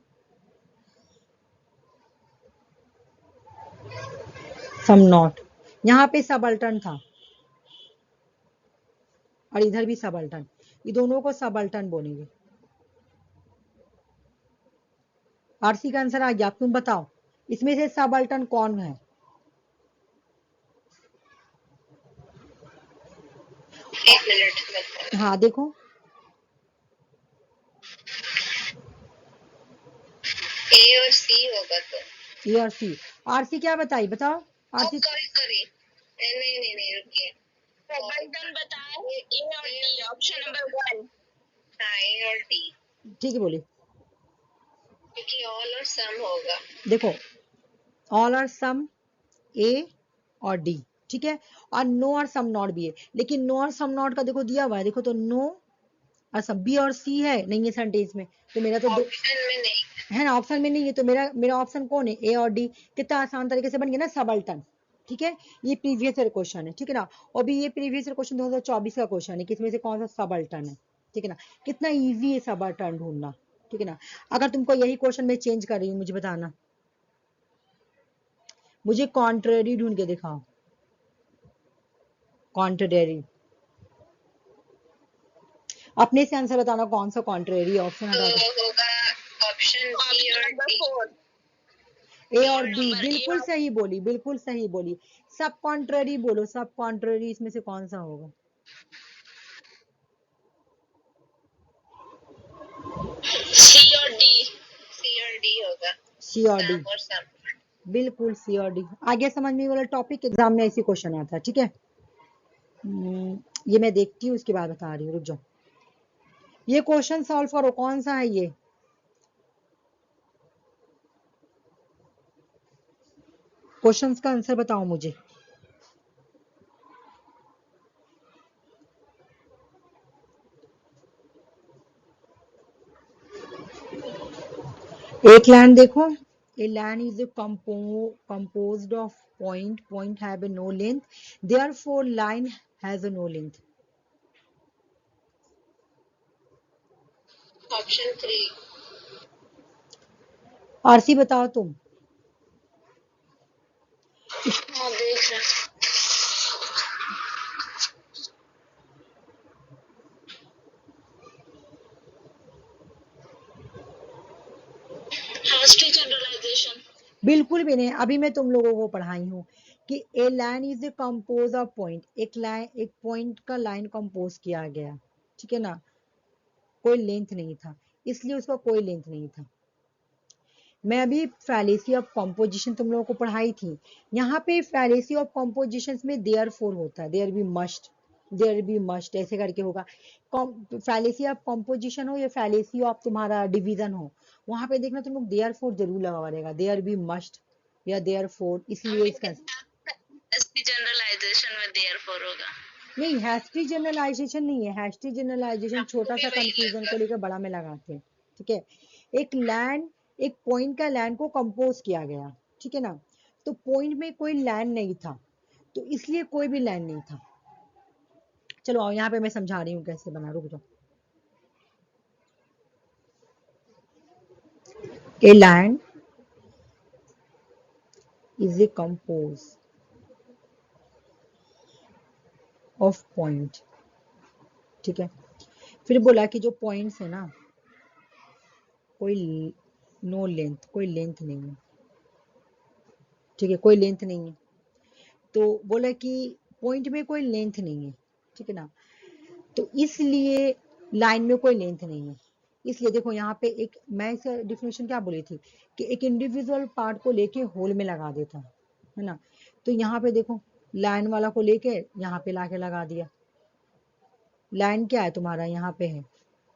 सम नॉट, यहाँ पे सबअल्टर्न था और इधर भी सबअल्टर्न, ये दोनों को सबअल्टर्न बोलेंगे। आरसी का आंसर आ गया, तुम बताओ इसमें से सबअल्टर्न कौन है। एक मिनट, हाँ देखो, ए और सी होगा तो। ए और सी। आरसी क्या बताई बताओ, आरसी। करी नहीं नहीं नहीं, रुकिए। सबअल्टर्न बताए ए और डी, ऑप्शन नंबर 1। हाँ, ए और डी, ठीक है बोली। क्योंकि ऑल और सम होगा। देखो ऑल और सम, ए और डी, ठीक है। और नो और सम नॉट भी है, लेकिन नो और सम नॉट का देखो दिया हुआ है, देखो तो नो और सम, बी और सी है नहीं है सेंटेंस में, तो मेरा तो ऑप्शन में नहीं है ना, ऑप्शन में नहीं है, तो मेरा मेरा ऑप्शन कौन है, ए और डी। कितना आसान तरीके से बन गया ना सबअल्टर्न, ठीक है। ये प्रीवियस ईयर क्वेश्चन है, ठीक है ना। और भी ये प्रीवियस ईयर क्वेश्चन 2024 का क्वेश्चन है कि इसमें से कौन सा सबअल्टर्न है, ठीक है ना। कितना इजी है सबअल्टर्न ढूंढना, ठीक है ना। अगर तुमको यही क्वेश्चन मैं चेंज कर रही हूँ, मुझे बताना, मुझे कॉन्ट्रेरी ढूंढ के दिखाओ, कॉन्ट्रेरी। अपने से आंसर बताना कौन सा कॉन्ट्रेरी, ऑप्शन तो हटा दो। होगा ऑप्शन बी और डी। ए और डी, बिल्कुल सही बोली, बिल्कुल सही बोली। सब कॉन्ट्रेरी बोलो, सब कॉन्ट्रेरी इसमें से कौन सा होगा। सी और डी, सी और डी होगा। सी और डी, सम और सम। बिल्कुल सी और डी। आगे समझ में वाला टॉपिक एग्जाम में ऐसी क्वेश्चन आता है, ठीक है। ये मैं देखती हूँ उसके बाद बता रही हूँ, रुक जाओ। ये क्वेश्चन सॉल्व करो, कौन सा है ये। क्वेश्चंस का आंसर बताओ मुझे। एक लाइन देखो, a line is a composed of point have a no length, therefore line has a no length। Option 3। RC बताओ तुम। हाँ, देख रहा। Hasty generalisation. बिल्कुल भी नहीं, अभी मैं तुम लोगों को पढ़ाई हूँ कि a line is a compose of point, एक लाइन, एक पॉइंट का लाइन कंपोज किया गया, ठीक है ना। कोई लेंथ नहीं था, इसलिए उसका कोई लेंथ नहीं था। मैं अभी फैलेसी ऑफ कॉम्पोजिशन तुम लोगों को पढ़ाई थी। यहाँ पे फैलेसी ऑफ कॉम्पोजिशन में देयर फोर होता है, there be must, there be must ऐसे करके होगा। फैलेसी ऑफ कॉम्पोजिशन हो या फैलेसी ऑफ तुम्हारा डिवीजन हो, वहां पे देखना तुम लोग देयर फोर जरूर लगा रहेगा, देयर बी मस्ट या देयर फोर, इसलिए इसका हैस्टी जनरलाइजेशन में देयरफॉर होगा। नहीं, हैस्टी जनरलाइजेशन नहीं है, हैस्टी जनरलाइजेशन छोटा भी सा वही कंफ्यूजन लगा। को लेकर बड़ा में लगाते हैं, ठीक है। एक लैंड, एक पॉइंट का लैंड को कंपोज किया गया, ठीक है ना। तो पॉइंट में कोई लैंड नहीं था, तो इसलिए कोई भी लैंड नहीं था। चलो आओ यहाँ पे मैं समझा रही हूँ कैसे बना, रुक जाओ। A land is a compose of point, ठीक है। फिर बोला कि जो पॉइंट्स है ना, कोई नो लेंथ, कोई लेंथ नहीं है, ठीक है, कोई लेंथ नहीं है। तो बोला कि पॉइंट में कोई लेंथ नहीं है, ठीक है ना, तो इसलिए लाइन में कोई लेंथ नहीं है। इसलिए देखो यहाँ पे एक, मैं इसका डिफिनेशन क्या बोली थी कि एक इंडिविजुअल पार्ट को लेके होल में लगा देता है ना। तो यहाँ पे देखो लाइन वाला को लेके यहाँ पे लाके लगा दिया, लाइन क्या है तुम्हारा यहाँ पे है,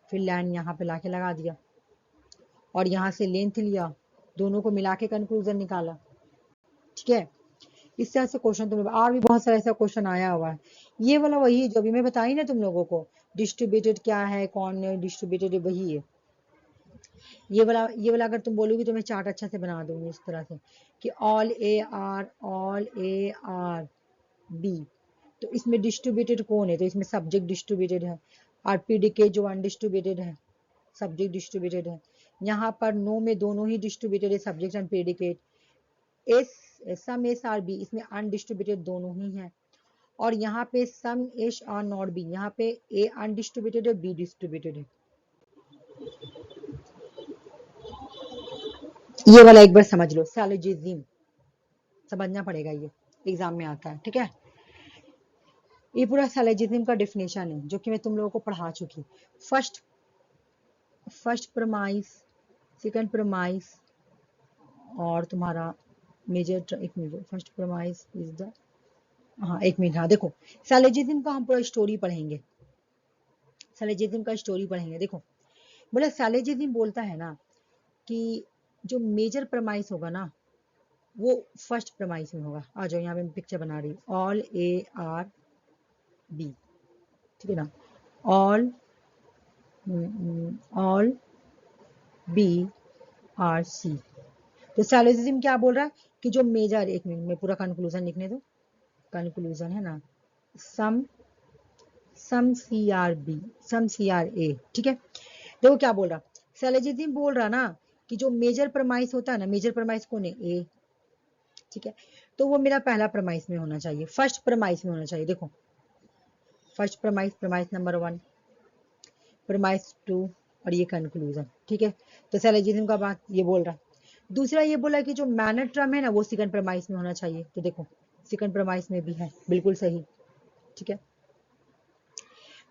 फिर लाइन यहाँ पे लाके लगा दिया और यहाँ से लेंथ लिया, दोनों को मिला के कंक्लूजन निकाला, ठीक है। इस तरह से क्वेश्चन तुम्हें और भी बहुत सारा ऐसा क्वेश्चन आया हुआ है। ये वाला वही है जो अभी मैं बताई ना तुम लोगों को, डिस्ट्रीब्यूटेड क्या है, कौन डिस्ट्रीब्यूटेड है, वही है। ये वाला अगर तुम बोलोगी तो मैं चार्ट अच्छा से बना दूंगी इस तरह से कि ऑल ए आर बी, तो इसमें डिस्ट्रीब्यूटेड कौन है, तो इसमें सब्जेक्ट डिस्ट्रीब्यूटेड है, और प्रीडिकेट जो अनडिस्ट्रीब्यूटेड है, सब्जेक्ट डिस्ट्रीब्यूटेड है। यहाँ पर नो में दोनों ही डिस्ट्रीब्यूटेड है, subject and predicate. Some S are B, इसमें अनडिस्ट्रीब्यूटेड दोनों ही है। और यहाँ पे some S are not B, यहाँ पे ए अनडिस्ट्रीब्यूटेड है, बी डिस्ट्रीब्यूटेड है। ये वाला एक बार समझ लो, सैलोजिज्म समझना पड़ेगा, ये एग्जाम में आता है, ठीक है। ये पूरा सैलोजिज्म का डेफिनेशन है जो कि मैं तुम लोगों को पढ़ा चुकी। फर्स्ट प्रमाइस, सेकंड प्रमाइस, और तुम्हारा मेजर, एक minute, first premise is the, हाँ एक मिनट, हाँ देखो सैलोजिज्म का हम पूरा स्टोरी पढ़ेंगे, सैलोजिज्म का स्टोरी पढ़ेंगे। देखो बोला सैलोजिज्म बोलता है ना कि जो मेजर प्रमाइस होगा ना वो फर्स्ट प्रमाइस में होगा। आ जाओ यहाँ पे मैं पिक्चर बना रही हूँ, ऑल ए आर बी, ठीक है ना, ऑल बी आर सी। तो सैलोजिज्म क्या बोल रहा है कि जो मेजर, एक मिनट में पूरा कंक्लूजन लिखने दो, कंक्लूजन है ना, सम C R B, some C R A, ठीक है। देखो क्या बोल रहा, सैलोजिज्म बोल रहा ना कि जो मेजर प्रमाइस होता है ना, मेजर प्रमाइस कौन है, ए, ठीक है, तो वो मेरा पहला प्रमाइस में होना चाहिए, फर्स्ट प्रमाइस में होना चाहिए। देखो first premise, premise number 1, premise 2, और ये कंक्लूजन, ठीक है। तो सैलोजिज्म का बात ये बोल रहा। दूसरा ये बोला कि जो मैनर ट्रम है ना वो सेकंड प्रमाइस में होना चाहिए, तो देखो सेकंड प्रमाइस में भी है, बिल्कुल सही, ठीक है।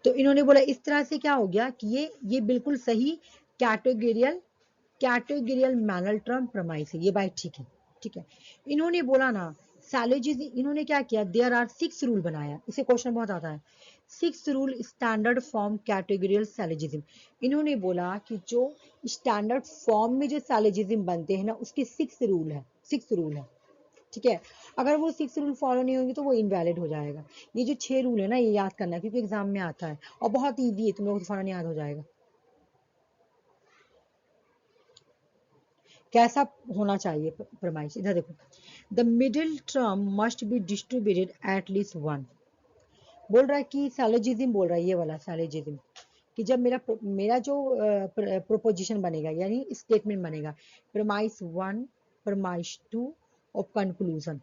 तो इन्होंने बोला इस तरह से क्या हो गया कि ये बिल्कुल सही कैटेगोरियल मैनर ट्रम प्रमाइस है, ये बात ठीक है, ठीक है। इन्होंने बोला ना सैलोजिज्म, इन्होंने क्या किया, देयर आर 6 रूल बनाया, इसे क्वेश्चन बहुत आता है, 6 रूल स्टैंडर्ड फॉर्म कैटेगोरियल सैलोजिज्म। इन्होंने बोला कि जो स्टैंडर्ड फॉर्म में जो सैलोजिज्म बनते हैं ना उसके 6 रूल है, 6 रूल है, ठीक है। अगर वो 6 रूल फॉलो नहीं होंगे तो वो इनवैलिड हो जाएगा। ये जो 6 रूल है ना ये याद करना है क्योंकि एग्जाम में आता है और बहुत ईजी है, तुम लोगों को फौरन याद हो जाएगा। कैसा होना चाहिए प्रमाइश, इधर देखो, the middle term must be distributed at least 1। बोल रहा है कि सैलोजिज्म बोल रहा है, ये वाला सैलोजिज्म कि जब मेरा जो प्रोपोजिशन बनेगा यानी स्टेटमेंट बनेगा, प्रमाइस 1, प्रमाइस 2 और कंक्लूजन,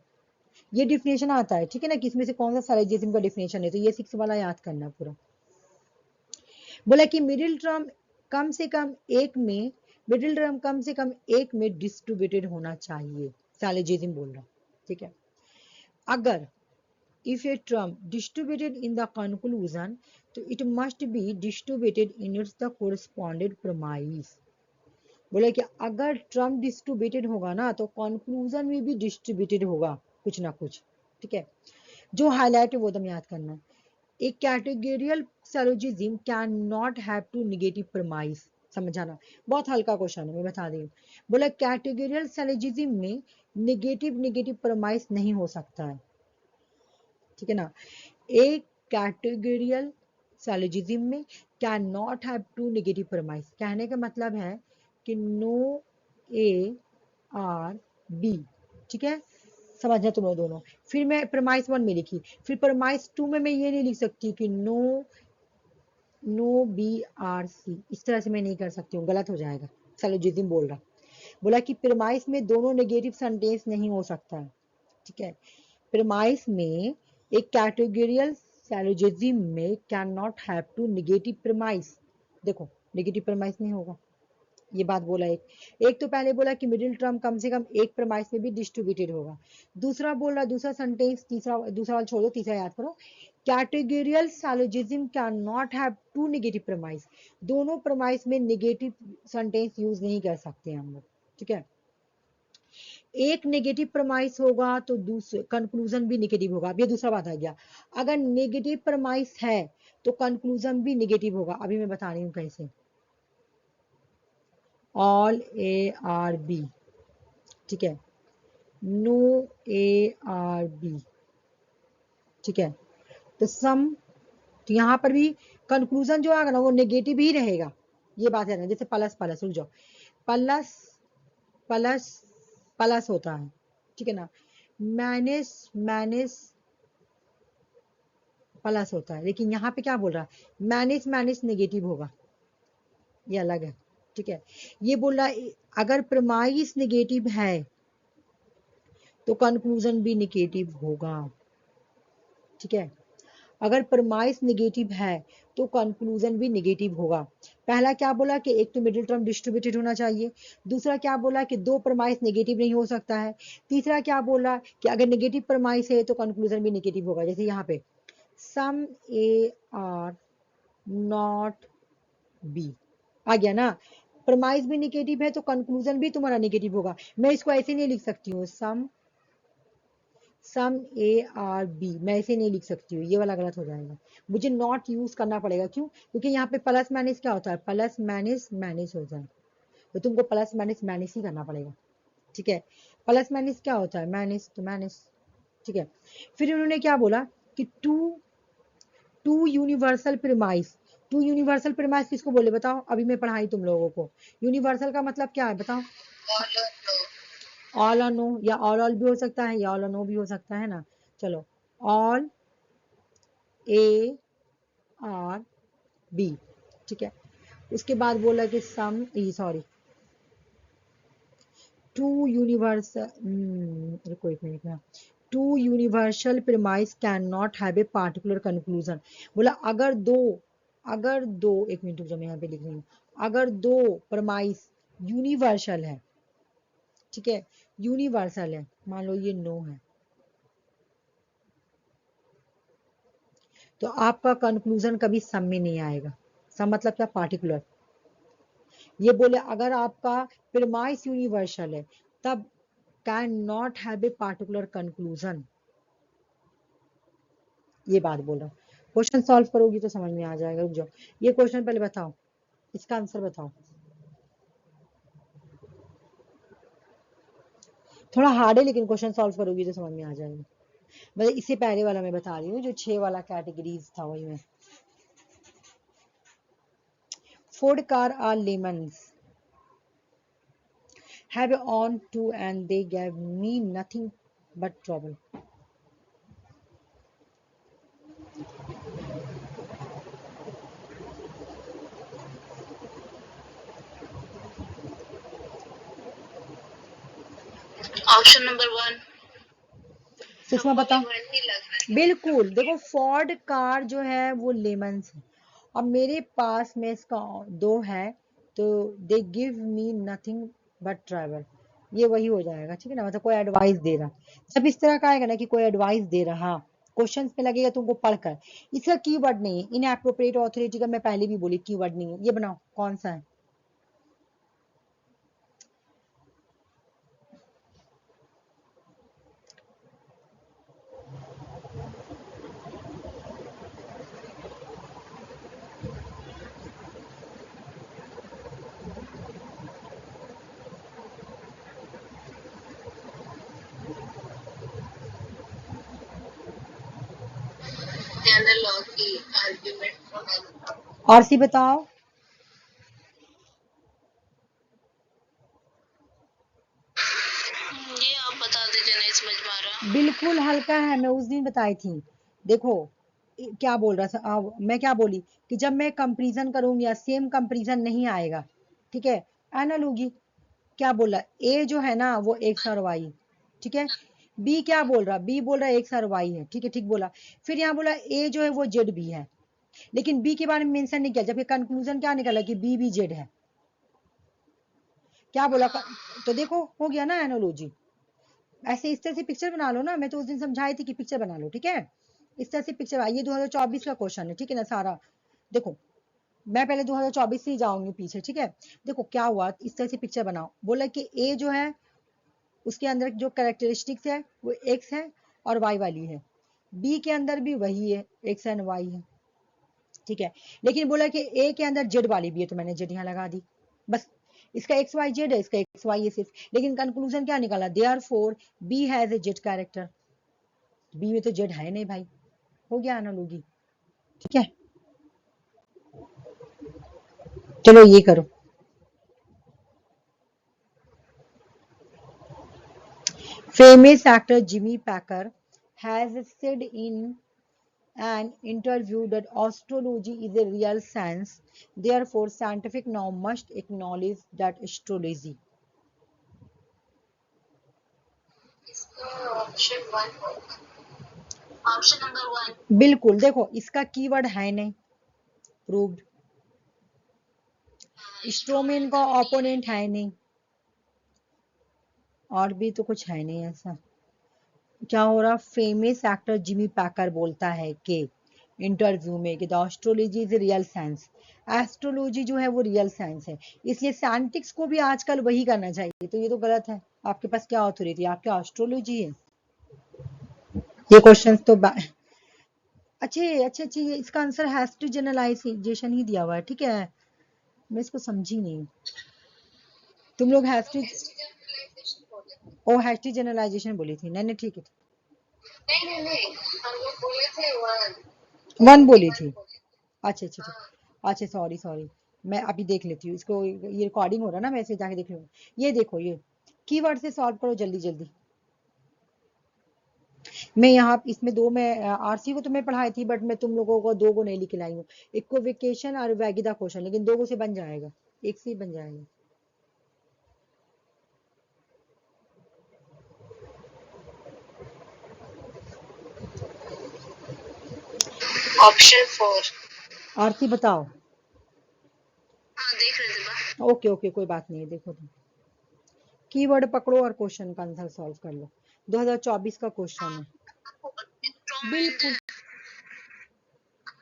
ये डिफिनेशन आता है, ठीक है ना, किसमें से कौन सा सैलोजिज्म का डिफिनेशन है, तो ये 6 वाला याद करना पूरा। बोला कि कम से कम एक में मिडिल टर्म कम से कम एक में डिस्ट्रीब्यूटेड होना चाहिए, सैलोजिज्म बोल रहा, ठीक है। अगर if a term distributed in the conclusion तो it must be distributed in its the corresponding premise। बोले कि अगर टर्म डिस्ट्रीब्यूटेड होगा ना तो कंक्लूजन में भी डिस्ट्रीब्यूटेड होगा कुछ ना कुछ, ठीक है। जो हाईलाइट है वो तुम याद करना है। एक categorical syllogism can not have two negative premise, समझाना, बहुत हल्का क्वेश्चन है मैं बता रही हूँ। बोला कैटेगोरियल सैलोजिज्म में नेगेटिव प्रमाइस नहीं हो सकता है, ठीक है ना। एक कैटेगोरियल सैलोजिज्म में can not have two negative premise, कहने का मतलब है कि नो ए आर बी, ठीक है, समझना तुम लोग दोनों। फिर मैं प्रमाइस 1 में लिखी, फिर प्रमाइस 2 में मैं ये नहीं लिख सकती कि नो बी आर सी, इस तरह से मैं नहीं कर सकती हूँ, गलत हो जाएगा, सैलोजिज्म बोल रहा। बोला कि प्रमाइस में दोनों नेगेटिव सेंटेंस नहीं हो सकता है, ठीक है। प्रमाइस में एक कैटेगोरियल सैलोजिज्म में can not have two negative premise. देखो नेगेटिव प्रीमाइस नहीं होगा, ये बात बोला। एक तो पहले बोला कि मिडिल टर्म कम से कम एक प्रीमाइस में भी डिस्ट्रीब्यूटेड होगा। दूसरा बोल रहा, दूसरा सेंटेंस, दूसरा वाला छोड़ो, तीसरा याद करो। Categorical syllogism can not have two negative premise. दोनों प्रीमाइस में नेगेटिव सेंटेंस यूज नहीं कर सकते हम लोग, ठीक है। एक नेगेटिव प्रीमाइस होगा तो दूसरे कंक्लूजन भी नेगेटिव होगा। अब ये दूसरा बात आ गया, अगर नेगेटिव प्रीमाइस है तो कंक्लूजन भी नेगेटिव होगा। अभी मैं बता रही हूँ कैसे। ऑल ए आर बी, ठीक है, नो ए आर बी, ठीक है। तो सम, तो यहां पर भी कंक्लूजन जो आएगा ना वो नेगेटिव ही रहेगा, ये बात है ना। जैसे प्लस प्लस, रुक जाओ, प्लस प्लस प्लस होता है, ठीक है ना। माइनस माइनस प्लस होता है, लेकिन यहाँ पे क्या बोल रहा है, माइनस माइनस नेगेटिव होगा, ये अलग है, ठीक है। ये बोल रहा है अगर प्रीमाइस नेगेटिव है तो कंक्लूजन भी नेगेटिव होगा, ठीक है। अगर प्रीमाइस नेगेटिव है तो कंक्लूजन भी नेगेटिव होगा। पहला क्या बोला कि एक तो मिडिल टर्म डिस्ट्रीब्यूटेड होना चाहिए। दूसरा क्या बोला कि दो प्रीमाइस नेगेटिव नहीं हो सकता है। तीसरा क्या बोला कि अगर नेगेटिव प्रीमाइस है तो कंक्लूजन भी नेगेटिव होगा। जैसे यहाँ पे सम ए आर नॉट बी आ गया ना, प्रीमाइस भी नेगेटिव है तो कंक्लूजन भी तुम्हारा नेगेटिव होगा। मैं इसको ऐसे नहीं लिख सकती हूँ, सम ए आर बी, मैं ऐसे नहीं लिख सकती हूँ, ये वाला गलत हो जाएगा। मुझे नॉट यूज करना पड़ेगा, क्यों? क्योंकि यहाँ पे प्लस माइनस क्या होता है, प्लस माइनस माइनस हो जाए, तो तुमको प्लस माइनस माइनस ही करना पड़ेगा, ठीक है। प्लस माइनस क्या होता है, माइनस, तो माइनस, ठीक है। फिर उन्होंने क्या बोला कि two universal premise. Two universal premise किसको बोले बताओ, अभी मैं पढ़ाई तुम लोगों को। यूनिवर्सल का मतलब क्या है बताओ? ऑल और नो, या ऑल भी हो सकता है या ऑल और नो भी हो सकता है ना। चलो, ऑल ए आर बी, ठीक है। उसके बाद बोला कि सम, सॉरी, टू यूनिवर्सल, रुको एक मिनट में, two universal premise can not have a particular conclusion. बोला अगर दो, एक मिनट जो मैं यहाँ पे लिख रही हूँ, अगर दो प्रीमाइस यूनिवर्सल है, ठीक है, यूनिवर्सल है, मान लो ये नो है, तो आपका कंक्लूजन कभी सम में नहीं आएगा। सम मतलब क्या, पार्टिकुलर। ये बोले अगर आपका प्रीमाइस यूनिवर्सल है तब can not have a particular conclusion, ये बात बोल रहा। क्वेश्चन सॉल्व करोगी तो समझ में आ जाएगा। रुक जाओ, ये क्वेश्चन पहले बताओ, इसका आंसर बताओ। थोड़ा हार्ड है लेकिन क्वेश्चन सॉल्व करोगी तो समझ में आ जाएगा। मतलब इससे पहले वाला मैं बता रही हूँ, जो 6 वाला कैटेगरीज था वही में। Ford car are lemons, have on to and they gave me nothing but trouble. Option number 1। Sushma हमको भी बताओ। वन ही लग रहा है। बिल्कुल, देखो फोर्ड कार जो है वो लेमन्स है, अब मेरे पास में इसका दो है, तो they give me nothing but travel, ये वही हो जाएगा, ठीक है ना। मतलब कोई एडवाइस दे रहा, जब इस तरह का आएगा ना कि कोई एडवाइस दे रहा, क्वेश्चन में लगेगा तुमको पढ़कर, इसका कीवर्ड नहीं है। इनएप्रोप्रिएट ऑथोरिटी का मैं पहले भी बोली कीवर्ड नहीं है। ये बनाओ कौन सा है। Analogy argument. और सी बताओ। ये आप बता दीजिए, नहीं समझ में आ रहा। बिल्कुल हल्का है, मैं उस दिन बताई थी। देखो क्या बोल रहा था, मैं क्या बोली कि जब मैं कंपैरिजन करूंगी या सेम कंपैरिजन नहीं आएगा, ठीक है, एनालॉजी। क्या बोला, ए जो है ना वो एक्स और वाई, ठीक है, बी क्या बोल रहा, बी बोल रहा है एक्स और वाई है, ठीक है, ठीक बोला। फिर यहाँ बोला ए जो है वो जेड भी है, लेकिन बी के बारे में मेंशन नहीं किया, जबकि कंक्लूजन क्या निकला कि बी भी जेड है। क्या बोला? तो देखो हो गया ना एनालॉजी। ऐसे इस तरह से पिक्चर बना लो ना, मैं तो उस दिन समझाई थी कि पिक्चर बना लो, ठीक है। इस तरह से पिक्चर, ये 2024 का क्वेश्चन है, ठीक है ना सारा। देखो मैं पहले 2024 से ही जाऊंगी पीछे, ठीक है। देखो क्या हुआ, इस तरह से पिक्चर बनाओ। बोला कि ए जो है उसके अंदर जो कैरेक्टरिस्टिक्स है वो एक्स है और वाई वाली है, बी के अंदर भी वही है, एक्स एंड वाई है, ठीक है। लेकिन बोला कि ए के अंदर जेड वाली भी है, तो मैंने जेड यहाँ लगा दी, बस। इसका एक्स वाई जेड है, इसका एक्स वाई है सिर्फ, लेकिन कंक्लूजन क्या निकाला, therefore B has a Z character. B में तो जेड है नहीं भाई, हो गया एनालॉजी, ठीक है। चलो ये करो। Famous actor Jimmy Packer has said in an interview that astrology is a real science. Therefore, scientific now must acknowledge that astrology. Option number 1। बिल्कुल, देखो इसका कीवर्ड है नहीं, प्रूव्ड। स्ट्रोमेन का ओपोनेंट है नहीं, और भी तो कुछ है नहीं ऐसा। क्या हो रहा, फेमस एक्टर जिमी पैकर बोलता है कि इंटरव्यू में कि the astrology is real science. Astrology जो है वो रियल साइंस है, इसलिए साइंटिस्ट को भी आजकल वही करना चाहिए, तो ये तो गलत है। आपके पास क्या ऑथोरिटी, आपके एस्ट्रोलॉजी है। ये क्वेश्चन तो अच्छे अच्छे अच्छे, इसका आंसर हैज टू जनरलाइजेशन ही दिया हुआ है, ठीक है। मैं इसको समझी नहीं, तुम लोग hasty, oh hasty generalisation बोली थी, नहीं नहीं ठीक है। नहीं हम लोग बोले थे वन बोली थी, अच्छा अच्छा अच्छा, अच्छा सॉरी सॉरी, मैं अभी देख लेती हूँ इसको, ये रिकॉर्डिंग हो रहा है ना, मैं इसे जाके देख लूँगी। ये देखो, ये कीवर्ड से सॉल्व करो जल्दी जल्दी। मैं यहाँ इसमें दो, मैं आरसी को तो मैं पढ़ाई थी, बट मैं तुम लोगों को दो को नहीं लिख लाई हूँ, एक को वेकेशन और वैगिदा क्वेश्चन, लेकिन दो को से बन जाएगा, एक से ही बन जाएगा। ऑप्शन 4। आरती बताओ। हाँ देख रहे थे। ओके ओके कोई बात नहीं है, देखो तुम कीवर्ड पकड़ो और क्वेश्चन का आंसर सॉल्व कर लो। 2024 का क्वेश्चन है, बिल्कुल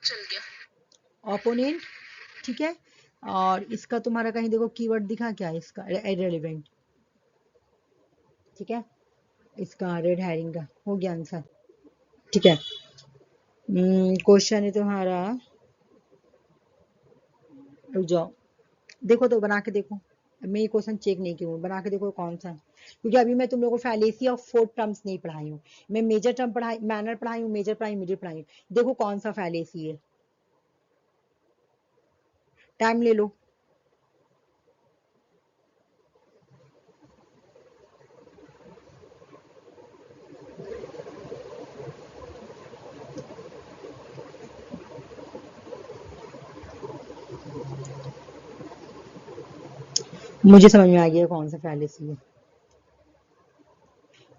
चल गया ओपोनेंट, ठीक है। और इसका तुम्हारा कहीं देखो कीवर्ड दिखा क्या है इसका, इररिलेवेंट, ठीक है। इसका रेड हैरिंग का हो गया आंसर, ठीक है। क्वेश्चन है तुम्हारा, रुक जाओ, देखो तो बना के देखो, मैं ये क्वेश्चन चेक नहीं किया हूँ, बना के देखो कौन सा है, क्योंकि अभी मैं तुम लोगों को फैलेसी ऑफ फोर टर्म्स नहीं पढ़ाई हूँ, मैं मेजर टर्म पढ़ाई, मैनर पढ़ाई हूँ, मेजर पढ़ाई, मिडिल पढ़ाई हूँ। देखो कौन सा फैलेसी है, टाइम ले लो। मुझे समझ में आ गया कौन सा फैलेसी है,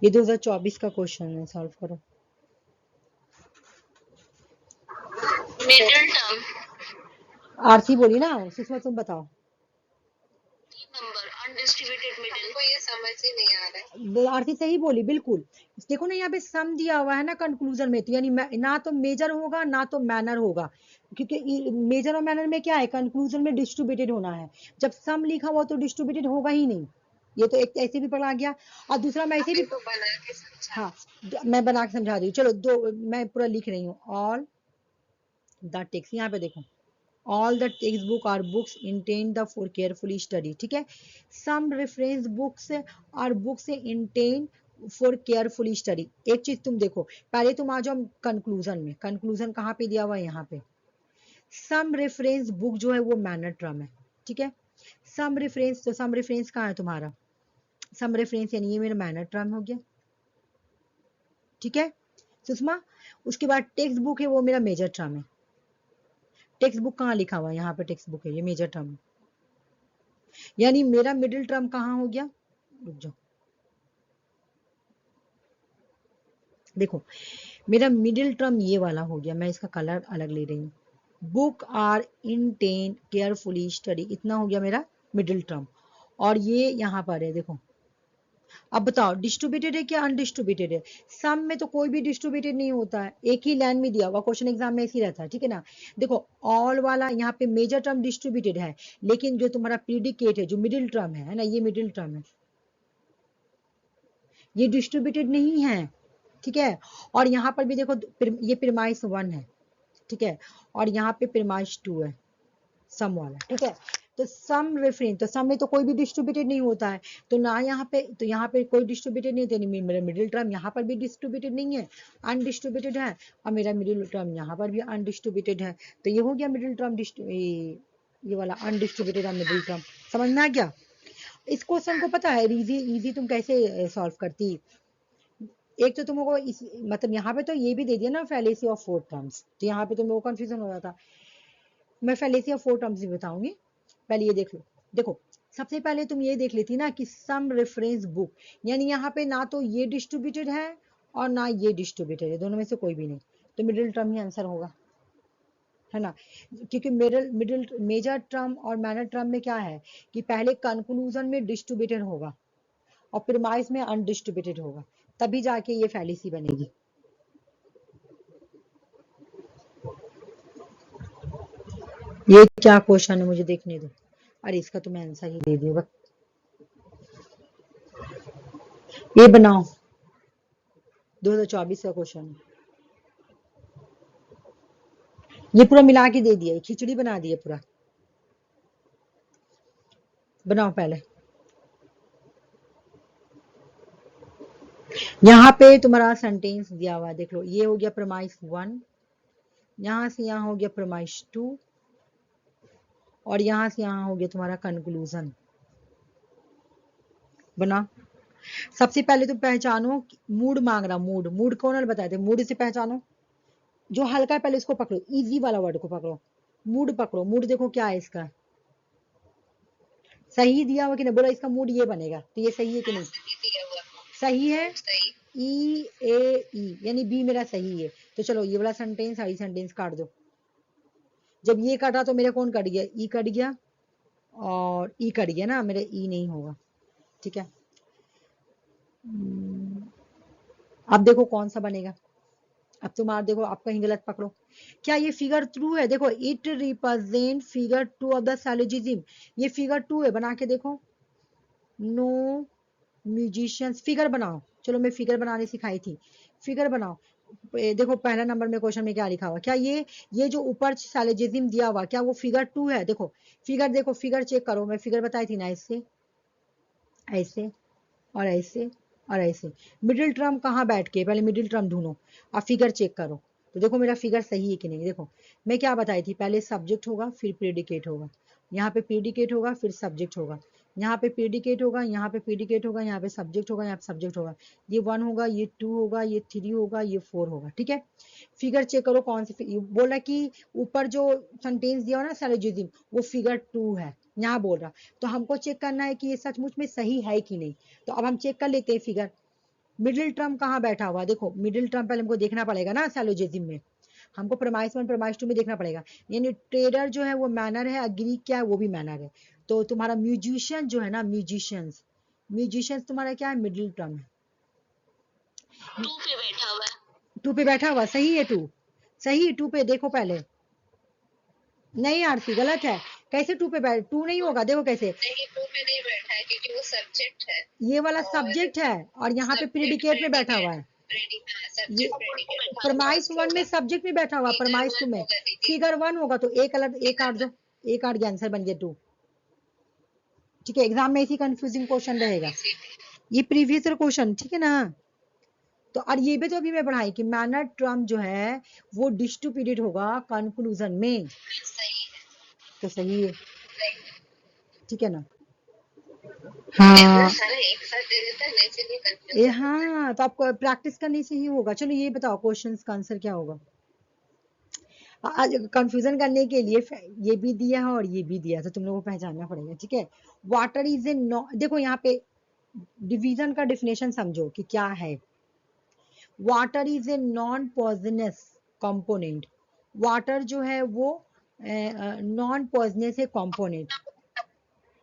ये 2024 का क्वेश्चन है, सॉल्व करो। मिडिल टर्म आरती बोली ना, सुषमा तुम बताओ। नंबर अनडिस्ट्रीब्यूटेड मिडिल को ये समझ ही नहीं आ रहा है। आरती सही बोली, बिल्कुल। देखो ना यहाँ पे सम दिया हुआ है ना कंक्लूजन में, तो यानी ना तो मेजर होगा ना तो मैनर होगा, क्योंकि मेजर और मैनर में क्या है, कंक्लूजन में डिस्ट्रीब्यूटेड होना है, जब सम लिखा हुआ तो डिस्ट्रीब्यूटेड होगा ही नहीं। ये तो एक ऐसे भी पढ़ा गया, और दूसरा मैं ऐसे भी तो बना के समझा। हाँ मैं बना के समझा दी, चलो दो मैं पूरा लिख रही हूँ। ऑल द टेक्स्ट, यहाँ पे देखो, all the textbook or books intend the for carefully study, ठीक है। some reference books or books intend for carefully study। एक चीज तुम देखो, पहले तुम आ जाओ कंक्लूजन में, कंक्लूजन कहाँ पे दिया हुआ है, यहाँ पे। some reference book जो है वो मैनर टर्म है, ठीक है। some reference, तो some reference कहाँ है तुम्हारा, some reference यानी ये मेरा मैनर टर्म हो गया, ठीक है सुषमा। उसके बाद टेक्स्ट बुक है वो मेरा मेजर टर्म है, टेक्स्ट बुक कहाँ लिखा हुआ है, यहाँ पे टेक्स्ट बुक है, ये मेजर टर्म, यानी मेरा मिडिल टर्म कहाँ हो गया, रुक जाओ, देखो मेरा मिडिल टर्म ये वाला हो गया, मैं इसका कलर अलग ले रही हूँ। बुक आर इंटेन केयरफुली स्टडी, इतना हो गया मेरा मिडिल टर्म। और ये यहाँ पर है देखो, अब बताओ डिस्ट्रीब्यूटेड है क्या अनडिस्ट्रीब्यूटेड है? सम में तो कोई भी डिस्ट्रीब्यूटेड नहीं होता है, एक ही लाइन में दिया हुआ, क्वेश्चन एग्जाम में ऐसे ही रहता है, ठीक है ना। देखो ऑल वाला यहाँ पे मेजर टर्म डिस्ट्रीब्यूटेड है, लेकिन जो तुम्हारा प्रीडिकेट है, जो मिडिल टर्म है ना, ये मिडिल टर्म है, ये डिस्ट्रीब्यूटेड नहीं है, ठीक है। और यहाँ पर भी देखो ये प्रीमाइस 1 है, ठीक है, और यहाँ पे प्रीमाइस 2 है, सम वाला, ठीक है। तो सम रेफरेंस, तो सम में तो कोई भी डिस्ट्रीब्यूटेड नहीं होता है, तो ना यहाँ पे, तो यहाँ पे कोई डिस्ट्रीब्यूटेड नहीं होता, मेरा मिडिल टर्म यहाँ पर भी डिस्ट्रीब्यूटेड नहीं है, अनडिस्ट्रीब्यूटेड है, और मेरा मिडिल टर्म यहाँ पर भी अनडिस्ट्रीब्यूटेड है। तो ये हो गया मिडिल टर्म, ये वाला अनडिस्ट्रीब्यूटेड और मिडिल टर्म। समझ में आ गया? इस क्वेश्चन को पता है इजी तुम कैसे सॉल्व करती? एक तो तुमको इस मतलब यहाँ पे तो ये भी दे दिया ना फैलेसी ऑफ 4 टर्म्स, तो यहाँ पे तुम लोगों को कंफ्यूजन हो जाता। मैं फैलेसी ऑफ 4 टर्म्स भी बताऊंगी, पहले ये देख लो। देखो सबसे पहले तुम ये देख लेती ना कि सम रेफरेंस बुक, यानी यहाँ पे ना तो ये डिस्ट्रीब्यूटेड है और ना ये डिस्ट्रीब्यूटेड है, दोनों में से कोई भी नहीं, तो मिडिल टर्म ही आंसर होगा, है ना। क्योंकि मिडिल मेजर टर्म और माइनर टर्म में क्या है कि पहले कंक्लूजन में डिस्ट्रीब्यूटेड होगा और प्रीमाइस में अनडिस्ट्रीब्यूटेड होगा, तभी जाके ये फैलेसी बनेगी। ये क्या क्वेश्चन है मुझे देखने दो, अरे इसका तो मैं आंसर ही दे दिया। ये बनाओ 2024 का क्वेश्चन, ये पूरा मिला के दे दिया, खिचड़ी बना दिया पूरा। बनाओ पहले, यहाँ पे तुम्हारा सेंटेंस दिया हुआ है, देख लो, ये हो गया प्रीमाइस 1, यहां से यहाँ हो गया प्रीमाइस 2, और यहां से यहाँ हो गया तुम्हारा कंक्लूजन। बना, सबसे पहले तो पहचानो, मूड मांग रहा, मूड कौन बताए थे, मूड से पहचानो, जो हल्का है पहले इसको पकड़ो, इजी वाला वर्ड को पकड़ो, मूड पकड़ो। मूड देखो क्या है इसका, सही दिया हुआ कि नहीं, बोला इसका मूड ये बनेगा, तो ये सही है कि नहीं? सही है, ई ए ई, यानी बी मेरा सही है। तो चलो ये वाला सेंटेंस, सही सेंटेंस काट दो। जब ये कटा तो मेरा कौन कट गया, ई कट गया, और ई कट गया ना, मेरा ई नहीं होगा, ठीक है। अब देखो कौन सा बनेगा, अब तुम्हारा देखो, आप कहीं गलत पकड़ो, क्या ये फिगर ट्रू है? देखो it represent figure 2 of the syllogism, ये फिगर 2 है, बना के देखो। नो म्यूजिशियंस, फिगर बनाओ, चलो मैं फिगर बनाने सिखाई थी, फिगर बनाओ। देखो पहला नंबर में क्वेश्चन में क्या लिखा हुआ, क्या ये जो ऊपर सैलोजिज्म दिया हुआ, क्या वो फिगर 2 है? देखो फिगर, देखो फिगर चेक करो, मैं फिगर बताई थी ना, इससे ऐसे और ऐसे और ऐसे, मिडिल टर्म कहाँ बैठ के, पहले मिडिल टर्म ढूंढो, अब फिगर चेक करो, तो देखो मेरा फिगर सही है कि नहीं। देखो मैं क्या बताई थी, पहले सब्जेक्ट होगा फिर प्रेडिकेट होगा, यहाँ पे प्रेडिकेट होगा फिर सब्जेक्ट होगा, यहाँ पे प्रेडिकेट होगा, यहाँ पे प्रेडिकेट होगा, यहाँ पे सब्जेक्ट होगा, यहाँ पे सब्जेक्ट होगा, ये 1 होगा, ये 2 होगा, ये 3 होगा, ये 4 होगा, ठीक है। फिगर चेक करो कौन सी, बोला कि ऊपर जो सेंटेंस दिया हो ना सैलोजिज्म, वो फिगर 2 है, यहाँ बोल रहा, तो हमको चेक करना है कि ये सचमुच में सही है कि नहीं। तो अब हम चेक कर लेते हैं फिगर, मिडिल टर्म कहाँ बैठा हुआ, देखो मिडिल टर्म पहले हमको देखना पड़ेगा ना, सैलोजिज्म में हमको प्रीमाइस 1 प्रीमाइस 2 में देखना पड़ेगा, यानी ट्रेडर जो है वो मैनर है, ग्रीक क्या है वो भी मैनर है, तो तुम्हारा म्यूजिशियन जो है ना, म्यूजिशियंस तुम्हारा क्या है, मिडिल टर्म है, 2 पे बैठा हुआ है, 2 पे बैठा हुआ, सही है 2, सही है 2 पे, देखो पहले, नहीं आरती गलत है, कैसे 2 पे बैठ, 2 नहीं होगा, देखो कैसे, नहीं 2 पे नहीं बैठा है क्योंकि वो सब्जेक्ट है, ये वाला सब्जेक्ट है और यहाँ पे प्रेडिकेट में बैठा हुआ है, ये परमाइस 1 में सब्जेक्ट में बैठा हुआ, परमाइस 2 में फिगर 1 होगा, तो एक अलग, एक काट दो, एक काट गया, आंसर बन गया 2, ठीक है। एग्जाम में इसी कंफ्यूजिंग क्वेश्चन रहेगा, ये प्रीवियस ईयर क्वेश्चन, ठीक है ना। तो और ये भी तो अभी मैं पढ़ाई कि मैनर टर्म जो है वो डिस्ट्रीब्यूटेड होगा कंक्लूजन में, तो सही है, ठीक है ना। हाँ एक साथ दे देता है, इसीलिए कंफ्यूज ये, हाँ तो आपको प्रैक्टिस करने से ही होगा। चलो ये बताओ क्वेश्चंस का आंसर क्या होगा, आज कंफ्यूजन करने के लिए ये भी दिया है और ये भी दिया, तो तुम लोगों को पहचानना पड़ेगा, ठीक है। वाटर इज ए, देखो यहाँ पे डिवीजन का डिफिनेशन समझो कि क्या है, water is a non poisonous component, water जो है वो नॉन पॉइजनस है कंपोनेंट।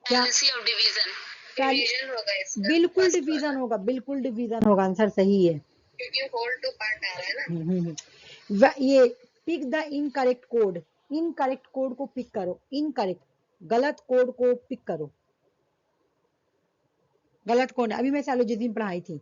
क्या Fallacy of division. Division होगा इसका बिल्कुल first डिवीजन वाला, होगा, बिल्कुल डिवीजन होगा, आंसर सही है। क्योंकि whole to part आ रहा है ना। ये pick the incorrect code, incorrect code को पिक करो, इनकरेक्ट गलत कोड को पिक करो, गलत कोड अभी मैं सैलोजिज्म पढ़ाई थी।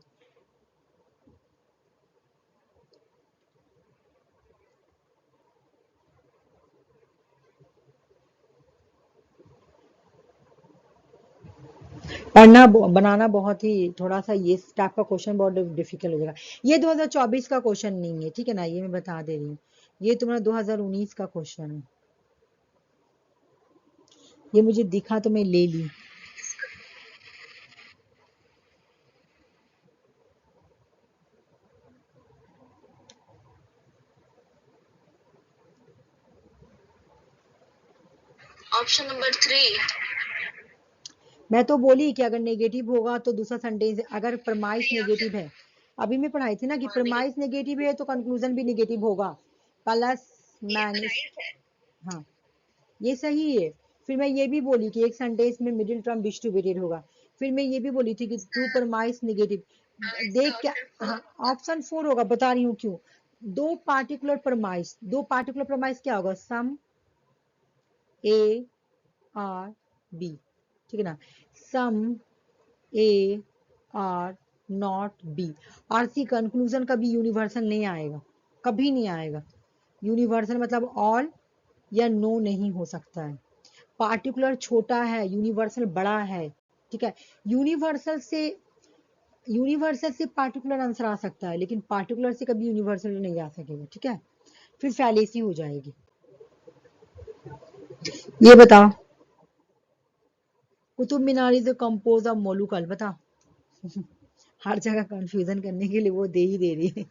पढ़ना बनाना बहुत ही थोड़ा सा ये टाइप का क्वेश्चन बहुत डिफिकल्ट हो जाएगा। ये 2024 का क्वेश्चन नहीं है, ठीक है ना, ये मैं बता दे रही हूँ, ये तुम्हारा 2019 का क्वेश्चन है, ये मुझे दिखा तो मैं ले ली। Option number 3। मैं तो बोली कि अगर नेगेटिव होगा तो दूसरा सेंटेंस, अगर प्रमाइस नहीं नेगेटिव ऑप्शन है, अभी मैं पढ़ाई थी ना कि प्रमाइस नेगेटिव है तो कंक्लूजन भी नेगेटिव होगा, प्लस ये तो माइनस। राइट है। हाँ ये सही है। फिर मैं ये भी बोली कि एक सेंटेंस में मिडिल टर्म डिस्ट्रीब्यूटेड होगा, फिर मैं ये भी बोली थी कि टू प्रमाइस नेगेटिव। इसका देख क्या, ऑप्शन 4 हाँ होगा। ऑप्शन 4 होगा, बता रही हूँ क्यों। दो पार्टिकुलर प्रमाइस, दो पार्टिकुलर प्रमाइस क्या होगा, सम ए आर बी, ठीक है ना, some A are not B. आरसी कंक्लूजन कभी यूनिवर्सल नहीं आएगा, कभी नहीं आएगा। यूनिवर्सल मतलब ऑल या नो नहीं हो सकता है। पार्टिकुलर छोटा है, यूनिवर्सल बड़ा है, ठीक है। यूनिवर्सल से पार्टिकुलर आंसर आ सकता है, लेकिन पार्टिकुलर से कभी यूनिवर्सल नहीं आ सकेगा, ठीक है, फिर फैलेसी हो जाएगी। ये बता, Qutub Minar is compose of मोलूकल, बता। हर जगह कंफ्यूजन करने के लिए वो दे ही दे रही है।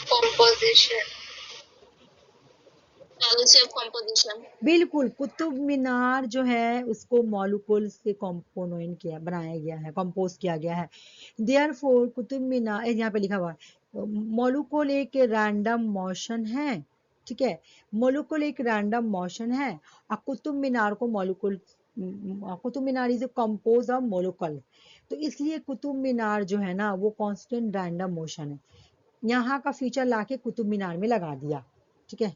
Composition, fallacy of composition। बिल्कुल, कुतुब मीनार जो है उसको मॉलिक्यूल से कंपोनेंट किया, बनाया गया है, कंपोज किया गया है। देयरफॉर कुतुब मीनार, यहाँ पे लिखा हुआ है मॉलिक्यूल एक रैंडम मोशन है, ठीक है, मॉलिक्यूल एक रैंडम मोशन है, और कुतुब मीनार को molecule, Qutub Minar is compose of molecule, तो इसलिए कुतुब मीनार जो है ना वो कांस्टेंट रैंडम मोशन है। यहाँ का फीचर लाके कुतुब मीनार में लगा दिया, ठीक है।